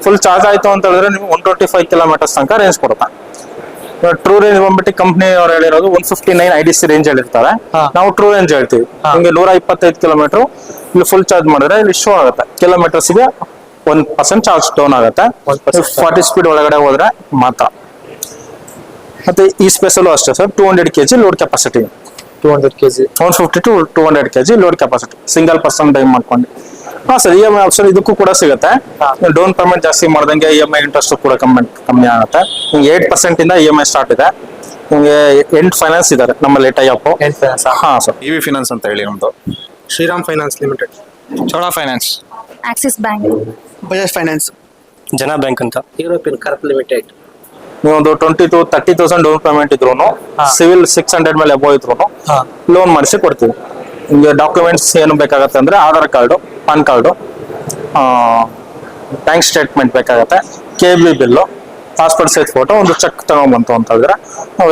ಫುಲ್ ಚಾರ್ಜ್ ಆಯ್ತು ಅಂತ ಹೇಳಿದ್ರೆ ನೀವು 125 ಕಿಲೋಮೀಟರ್ಸ್ ತನಕ ರೇಂಜ್ ಕೊಡುತ್ತೆ. ಟ್ರೂ ರೇಂಜ್ ಬಂದ್ಬಿಟ್ಟು ಕಂಪ್ನಿ ಅವ್ರು ಹೇಳಿರೋದು 159 IDC ರೇಂಜ್ ಹೇಳಿರ್ತಾರೆ. ನಾವು ಟ್ರೂ ರೇಂಜ್ ಹೇಳ್ತೀವಿ. ನಿಮ್ಗೆ 125 ಕಿಲೋಮೀಟರ್ ಇಲ್ಲಿ ಫುಲ್ ಚಾರ್ಜ್ ಮಾಡಿದ್ರೆ ಇಲ್ಲಿ ಶೋ ಆಗುತ್ತೆ. ಕಿಲೋಮೀಟರ್ಸ್ಗೆ 1% ಚಾರ್ಜ್ ಡೌನ್ ಆಗುತ್ತೆ. 40 ಸ್ಪೀಡ್ ಒಳಗಡೆ ಹೋದ್ರೆ ಮಾತ್ರ. ಮತ್ತೆ ಈ ಸ್ಪೇಸ್ ಅಲ್ಲೂ ಅಷ್ಟೇ sir, 200 kg load capacity. 200 kg, 150 to 200 kg load capacity, single person drive ಮಾಡ್ಕೊಂಡು. ಹಾ ಸರ್, EMI ಆಪ್ಷನ್ ಇದಕ್ಕೂ ಕೂಡ ಸಿಗುತ್ತೆ. ಡೌನ್ ಪೇಮೆಂಟ್ ಜಾಸ್ತಿ ಮಾಡ್ದಂಗೆ EMI ಇಂಟ್ರೆಸ್ಟ್ ಕೂಡ ಕಮ್ಮಿ ಆಗುತ್ತೆ. ನಿಮ್ಗೆ 8% ಇಂದ EMI ಸ್ಟಾರ್ಟ್ ಇದೆ. ನಿಮ್ಗೆ 8 ಫೈನಾನ್ಸ್ ಇದಾರೆ ನಮ್ಮಲ್ಲಿ ಟೈ ಅಪ್. ಹಾ ಸರ್, EV ಫೈನಾನ್ಸ್ ಅಂತ ಹೇಳಿ ನಮ್ದು. Shriram finance limited, Chola finance, Axis bank, Bajaj finance, Jana bank ಅಂತ. European corp limited. ನೀವು ಒಂದು 20 to 30,000 ಡೌನ್ ಪೇಮೆಂಟ್ ಇದ್ರು, ಸಿವಿಲ್ 600 ಮೇಲೆ ಅಬೋ ಇದ್ರು ಲೋನ್ ಮಾಡಿಸಿ ಕೊಡ್ತೀವಿ. ನಿಮ್ಗೆ ಡಾಕ್ಯುಮೆಂಟ್ಸ್ ಏನು ಬೇಕಾಗತ್ತೆ ಅಂದ್ರೆ Aadhaar card, PAN card, bank statement ಬೇಕಾಗತ್ತೆ, KB bill, passport size photo, ಒಂದು ಚೆಕ್ ತಗೊಂಡ್ಬಂತು ಅಂತ ಹೇಳಿದ್ರೆ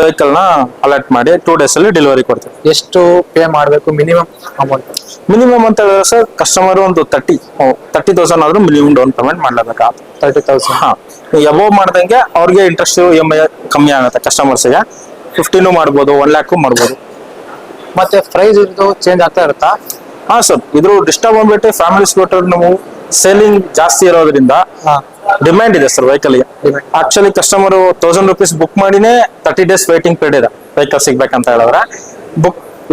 ವೆಹಿಕಲ್ ನ ಅಲರ್ಟ್ ಮಾಡಿ 2 days ಅಲ್ಲಿ ಡೆಲಿವರಿ ಕೊಡ್ತೀವಿ. ಎಷ್ಟು ಪೇ ಮಾಡಬೇಕು ಮಿನಿಮಮ್ ಅಮೌಂಟ್? ಮಿನಿಮಮ್ ಅಂತ ಹೇಳಿದ್ರೆ ಸರ್, ಕಸ್ಟಮರ್ ಒಂದು 30,000 ಆದ್ರೂ ಮಿನಿಮಮ್ ಡೌನ್ ಪೇಮೆಂಟ್ ಮಾಡ್ಲೇಬೇಕಾಗುತ್ತೆ. 30,000. ಹಾ, ಅಬೋವ್ ಮಾಡ್ದಂಗೆ ಅವ್ರಿಗೆ ಇಂಟ್ರೆಸ್ಟ್ EMI ಕಮ್ಮಿ ಆಗುತ್ತೆ. ಕಸ್ಟಮರ್ಸ್ಗೆ 15 ಮಾಡ್ಬೋದು, 1 lakh ಮಾಡ್ಬೋದು. ಮತ್ತೆ ಪ್ರೈಸ್ ಇದು ಚೇಂಜ್ ಆಗ್ತಾ ಇರುತ್ತಾ? ಹಾ ಸರ್, ಇದ್ರ ಡಿಸ್ಟರ್ಬ್ ಬಂದ್ಬಿಟ್ಟು ಫ್ಯಾಮಿಲಿ ಸ್ಕೂಟರ್ ನಾವು ಸೇಲಿಂಗ್ ಜಾಸ್ತಿ ಇರೋದ್ರಿಂದ ಡಿಮ್ಯಾಂಡ್ ಇದೆ ಸರ್ ವೆಹಿಕಲ್ಗೆ. ಆಕ್ಚುಲಿ ಕಸ್ಟಮರ್ 1000 rupees ಬುಕ್ ಮಾಡಿನೇ 30 days ವೇಟಿಂಗ್ ಪೀರಿಯಡ್ ಇದೆ ವೆಹಿಕಲ್ ಸಿಗ್ಬೇಕಂತ ಹೇಳಿದ್ರೆ.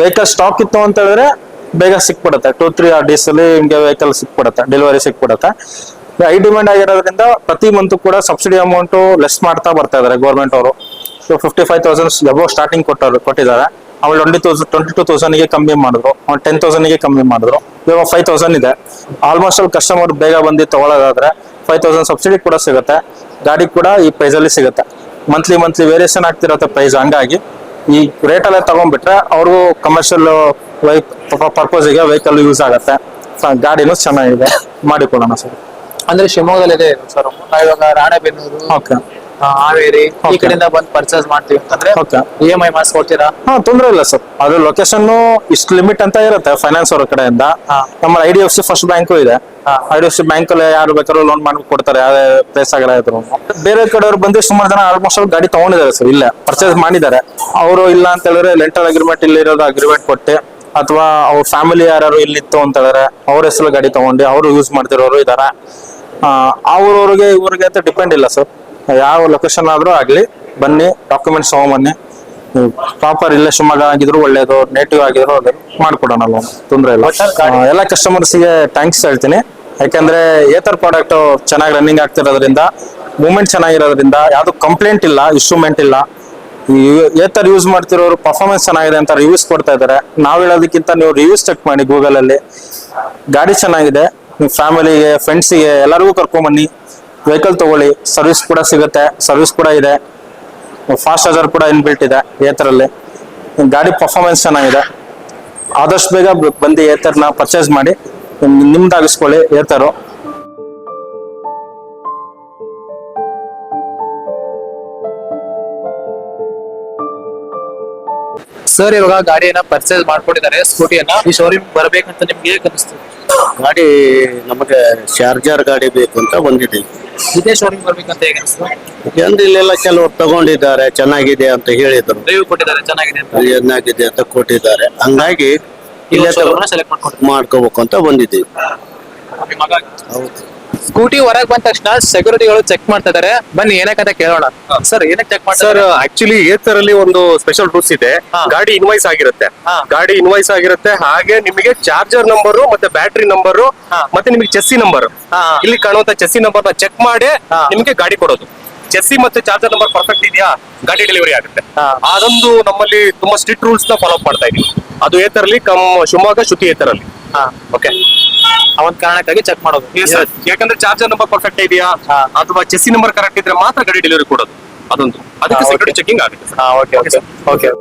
ವೆಹಿಕಲ್ ಸ್ಟಾಕ್ ಇತ್ತು ಅಂತ ಹೇಳಿದ್ರೆ ಬೇಗ ಸಿಕ್ಬಿಡುತ್ತೆ. 2-3 days ಅಲ್ಲಿ ನಿಮ್ಗೆ ವೆಹಿಕಲ್ ಸಿಕ್ಬಿಡುತ್ತೆ, ಡೆಲಿವರಿ ಸಿಕ್ಬಿಡುತ್ತೆ. ಹೈ ಡಿಮ್ಯಾಂಡ್ ಆಗಿರೋದ್ರಿಂದ ಪ್ರತಿ ಮಂತ್ ಕೂಡ ಸಬ್ಸಿಡಿ ಅಮೌಂಟ್ ಲೆಸ್ ಮಾಡ್ತಾ ಬರ್ತಾ ಇದಾರೆ ಗೌರ್ಮೆಂಟ್ ಅವರು. 55,000 ಅಬೌವ್ ಸ್ಟಾರ್ಟಿಂಗ್ ಕೊಟ್ಟಿದ್ದಾರೆ. ಆಮೇಲೆ 22,000 ಕಮ್ಮಿ ಮಾಡಿದ್ರು, 10,000 ಕಮ್ಮಿ ಮಾಡಿದ್ರು. ಇವಾಗ 5,000 ಇದೆ. ಆಲ್ಮೋಸ್ಟ್ ಅಲ್ಲಿ ಕಸ್ಟಮರ್ ಬೇಗ ಬಂದು ತಗೊಳ್ಳೋದಾದ್ರೆ 5,000 ಸಬ್ಸಿಡಿ ಕೂಡ ಸಿಗುತ್ತೆ. ಗಾಡಿ ಕೂಡ ಈ ಪ್ರೈಸ್ ಅಲ್ಲಿ ಸಿಗುತ್ತೆ. ಮಂತ್ಲಿ ವೇರಿಯೇಷನ್ ಆಗ್ತಿರತ್ತೆ ಪ್ರೈಸ್. ಹಂಗಾಗಿ ಈ ರೇಟ್ ಅಲ್ಲೇ ತಗೊಂಡ್ಬಿಟ್ರೆ ಅವ್ರಿಗೂ ಕಮರ್ಷಿಯಲ್ ಪರ್ಪಸ್ಗೆ ವೆಹಿಕಲ್ ಯೂಸ್ ಆಗುತ್ತೆ. ಗಾಡಿನೂ ಚೆನ್ನಾಗಿದೆ, ಮಾಡಿಕೊಡೋಣ ಸರ್. ಅಂದ್ರೆ ಶಿವಮೊಗ್ಗದಲ್ಲಿ ಇದೆ ಸರ್. ನಾವಿವಾಗ ರಾಣೆಬೆನ್ನೂರು, ಓಕೆ, ಹಾವೇರಿ ಈ ಕಡೆಯಿಂದ ಬಂದು ಪರ್ಚೇಸ್ ಮಾಡ್ತೀವಿ ಅಂತಂದ್ರೆ ಓಕೆ, EMI ಮಾಡಿಸ್ಕೊಡ್ತೀರಾ? ಹಾ, ತೊಂದ್ರೆ ಇಲ್ಲ ಸರ್. ಅದು ಲೊಕೇಶನ್ ಇಷ್ಟು ಲಿಮಿಟ್ ಅಂತ ಇರುತ್ತೆ ಫೈನಾನ್ಸ್ ಅವರ ಕಡೆಯಿಂದ. ನಮ್ಮ IDFC ಫಸ್ಟ್ ಬ್ಯಾಂಕು ಇದೆ. IDFC ಬ್ಯಾಂಕ್ ಅಲ್ಲಿ ಯಾರು ಬೇಕಾದ್ರೂ ಲೋನ್ ಮಾಡಿ ಕೊಡ್ತಾರೆ, ಯಾವ್ದೇ ಪ್ಲೇಸ್ ಆಗಲ್ಲ ಇದ್ರು. ಬೇರೆ ಕಡೆಯವ್ರು ಬಂದು ಸುಮಾರು ಜನ ಆಲ್ಮೋಸ್ಟ್ ಗಾಡಿ ತಗೊಂಡಿದ್ದಾರೆ ಸರ್, ಇಲ್ಲೇ ಪರ್ಚೇಸ್ ಮಾಡಿದ್ದಾರೆ. ಅವರು ಇಲ್ಲ ಅಂತ ಹೇಳಿದ್ರೆ ಲೆಂಟಲ್ ಅಗ್ರಿಮೆಂಟ್ ಇಲ್ಲಿ ಇರೋದು ಅಗ್ರಿಮೆಂಟ್ ಕೊಟ್ಟು, ಅಥವಾ ಅವ್ರ ಫ್ಯಾಮಿಲಿ ಯಾರು ಇಲ್ಲಿತ್ತು ಅಂತ ಹೇಳಿದ್ರೆ ಅವ್ರ ಹೆಸರು ಗಾಡಿ ತಗೊಂಡು ಅವರು ಯೂಸ್ ಮಾಡ್ತಿರೋರು ಇದಾರೆ. ಅವ್ರವ್ರಿಗೆ ಇವ್ರಿಗೆ ಅಂತ ಡಿಪೆಂಡ್ ಇಲ್ಲ ಸರ್. ಯಾವ ಲೊಕೇಶನ್ ಆದ್ರೂ ಆಗ್ಲಿ ಬನ್ನಿ, ಡಾಕ್ಯುಮೆಂಟ್ಸ್ ತಗೊಂಬನ್ನಿ. ಪ್ರಾಪರ್ ಇಲ್ಲೇ ಶಿವಮೊಗ್ಗ ಆಗಿದ್ರು ಒಳ್ಳೇದು, ನೇಟಿವ್ ಆಗಿದ್ರು ಅದು ಮಾಡ್ಕೊಡೋಣ, ತೊಂದ್ರೆ ಇಲ್ಲ. ಎಲ್ಲ ಕಸ್ಟಮರ್ಸ್ಗೆ ಥ್ಯಾಂಕ್ಸ್ ಹೇಳ್ತೀನಿ. ಯಾಕಂದ್ರೆ ಏತರ್ ಪ್ರಾಡಕ್ಟ್ ಚೆನ್ನಾಗಿ ರನ್ನಿಂಗ್ ಆಗ್ತಿರೋದ್ರಿಂದ, ಮೂವ್ಮೆಂಟ್ ಚೆನ್ನಾಗಿರೋದ್ರಿಂದ, ಯಾವ್ದು ಕಂಪ್ಲೇಂಟ್ ಇಲ್ಲ, ಇಶ್ಯೂಮೆಂಟ್ ಇಲ್ಲ. ಏತರ್ ಯೂಸ್ ಮಾಡ್ತಿರೋರು ಪರ್ಫಾರ್ಮೆನ್ಸ್ ಚೆನ್ನಾಗಿದೆ ಅಂತ ರಿವ್ಯೂಸ್ ಕೊಡ್ತಾ ಇದ್ದಾರೆ. ನಾವ್ ಹೇಳೋದಕ್ಕಿಂತ ನೀವು ರಿವ್ಯೂಸ್ ಚೆಕ್ ಮಾಡಿ ಗೂಗಲ್ ಅಲ್ಲಿ. ಗಾಡಿ ಚೆನ್ನಾಗಿದೆ, ನಿಮ್ ಫ್ಯಾಮಿಲಿಗೆ ಫ್ರೆಂಡ್ಸಿಗೆ ಎಲ್ಲರಿಗೂ ಕರ್ಕೊಂಡ್ ಬನ್ನಿ, ವೆಹಿಕಲ್ ತಗೊಳ್ಳಿ. ಸರ್ವಿಸ್ ಕೂಡ ಸಿಗುತ್ತೆ, ಸರ್ವಿಸ್ ಕೂಡ ಇದೆ, ಫಾಸ್ಟ್ ಚಾರ್ಜರ್ ಕೂಡ ಇನ್ಬಿಲ್ಟ್ ಇದೆ ಏತರಲ್ಲಿ. ಗಾಡಿ ಪರ್ಫಾರ್ಮೆನ್ಸ್ ಚೆನ್ನಾಗಿದೆ. ಆದಷ್ಟು ಬೇಗ ಬಂದು ಏತರ್ನ ಪರ್ಚೇಸ್ ಮಾಡಿ ನಿಮ್ದಾಗಿಸ್ಕೊಳ್ಳಿ ಏತರು. ಸರ್ ಇವಾಗ ಗಾಡಿಯನ್ನ ಪರ್ಚೇಸ್ ಮಾಡ್ಕೊಂಡಿದ್ದಾರೆ, ಸ್ಕೂಟಿಯನ್ನ. ಈ ಶೋರೂಮ್ ಬರ್ಬೇಕಂತ ನಿಮ್ಗೆ ಹೇಗೆ ಅನಿಸ್ತು? ಗಾಡಿ ನಮಗೆ ಚಾರ್ಜರ್ ಗಾಡಿ ಬೇಕು ಅಂತ ಬಂದಿದ್ದೀವಿ. ಇದೇ ಶೋರೂಮ್ ಬರ್ಬೇಕಂತ ಹೇಗೆ ಅನಿಸ್ತು? ಎಂದು ಇಲ್ಲೆಲ್ಲ ಕೆಲವರು ತಗೊಂಡಿದ್ದಾರೆ, ಚೆನ್ನಾಗಿದೆ ಅಂತ ಹೇಳಿದ್ರು, ರಿವ್ಯೂ ಕೊಟ್ಟಿದ್ದಾರೆ ಚೆನ್ನಾಗಿದೆ ಅಂತ. ಚೆನ್ನಾಗಿದೆ ಅಂತ ಕೊಟ್ಟಿದ್ದಾರೆ. ಹಂಗಾಗಿ ಇಲ್ಲೇ ಸೆಲೆಕ್ಟ್ ಮಾಡ್ಕೊಂಡು ಮಾಡ್ಕೋಬೇಕು ಅಂತ ಬಂದಿದ್ದೀವಿ. ಹೌದು. ಸ್ಕೂಟಿ ಹೊರಗೆ ಬಂದ ತಕ್ಷಣ ಸೆಕ್ಯೂರಿಟಿಗಳು ಚೆಕ್ ಮಾಡ್ತಾ ಇದಾರೆ. ಬನ್ನಿ ಏನಕ್ಕಂತ ಕೇಳೋಣ. ಸರ್ ಏನಕ್ಕೆ ಚೆಕ್ ಸರ್ ಮಾಡ್ತಾರೆ? ಆಕ್ಚುಲಿ ಏತರ್ ಅಲ್ಲಿ ಒಂದು ಸ್ಪೆಷಲ್ ರೂಲ್ಸ್ ಇದೆ. ಹಾ. ಗಾಡಿ ಇನ್ವಾಯ್ಸ್ ಆಗಿರುತ್ತೆ, ಹಾ. ಗಾಡಿ ಇನ್ವಾಯ್ಸ್ ಆಗಿರುತ್ತೆ. ಹಾಗೆ ನಿಮಗೆ ಚಾರ್ಜರ್ ನಂಬರ್ ಮತ್ತೆ ಬ್ಯಾಟರಿ ನಂಬರ್ ಹಾ. ಮತ್ತೆ ನಿಮಗೆ ಚೆಸ್ಸಿ ನಂಬರ್, ಹಾ. ಇಲ್ಲಿ ಕಾಣುವಂತ ಚೆಸ್ಸಿ ನಂಬರ್ ನ ಚೆಕ್ ಮಾಡಿ ಹಾ. ನಿಮಗೆ ಗಾಡಿ ಕೊಡೋದು. ಚೆಸ್ಸಿ ಮತ್ತೆ ಚಾರ್ಜರ್ ನಂಬರ್ ಪರ್ಫೆಕ್ಟ್ ಇದೆಯಾ, ಗಾಡಿ ಡೆಲಿವರಿ ಆಗುತ್ತೆ. ಹಾ. ಅದೊಂದು ನಮ್ಮಲ್ಲಿ ತುಂಬಾ ಸ್ಟ್ರಿಕ್ಟ್ ರೂಲ್ಸ್ ನ ಫಾಲೋ ಮಾಡ್ತಾ ಇದೀವಿ. ಅದು ಏತರಲ್ಲಿ ಶಿವಮೊಗ್ಗ ಶ್ರುತಿ ಏತರಲ್ಲಿ. ಹಾ. ಓಕೆ, ಆ ಒಂದ್ ಕಾರಣಕ್ಕಾಗಿ ಚೆಕ್ ಮಾಡೋದು. ಯಾಕಂದ್ರೆ ಚಾರ್ಜರ್ ನಂಬರ್ ಪರ್ಫೆಕ್ಟ್ ಇದೆಯಾ ಹಾ. ಅಥವಾ ಚೆಸ್ಸಿ ನಂಬರ್ ಕರೆಕ್ಟ್ ಇದ್ರೆ ಮಾತ್ರ ಗಾಡಿ ಡೆಲಿವರಿ ಕೊಡೋದು. ಅದೊಂದು ಅದಕ್ಕೆ ಹಾ, ಸೆಕ್ಯೂರಿಟಿ okay. ಚೆಕಿಂಗ್ ಆಗುತ್ತೆ. ಹಾ, ಓಕೆ ಓಕೆ ಓಕೆ.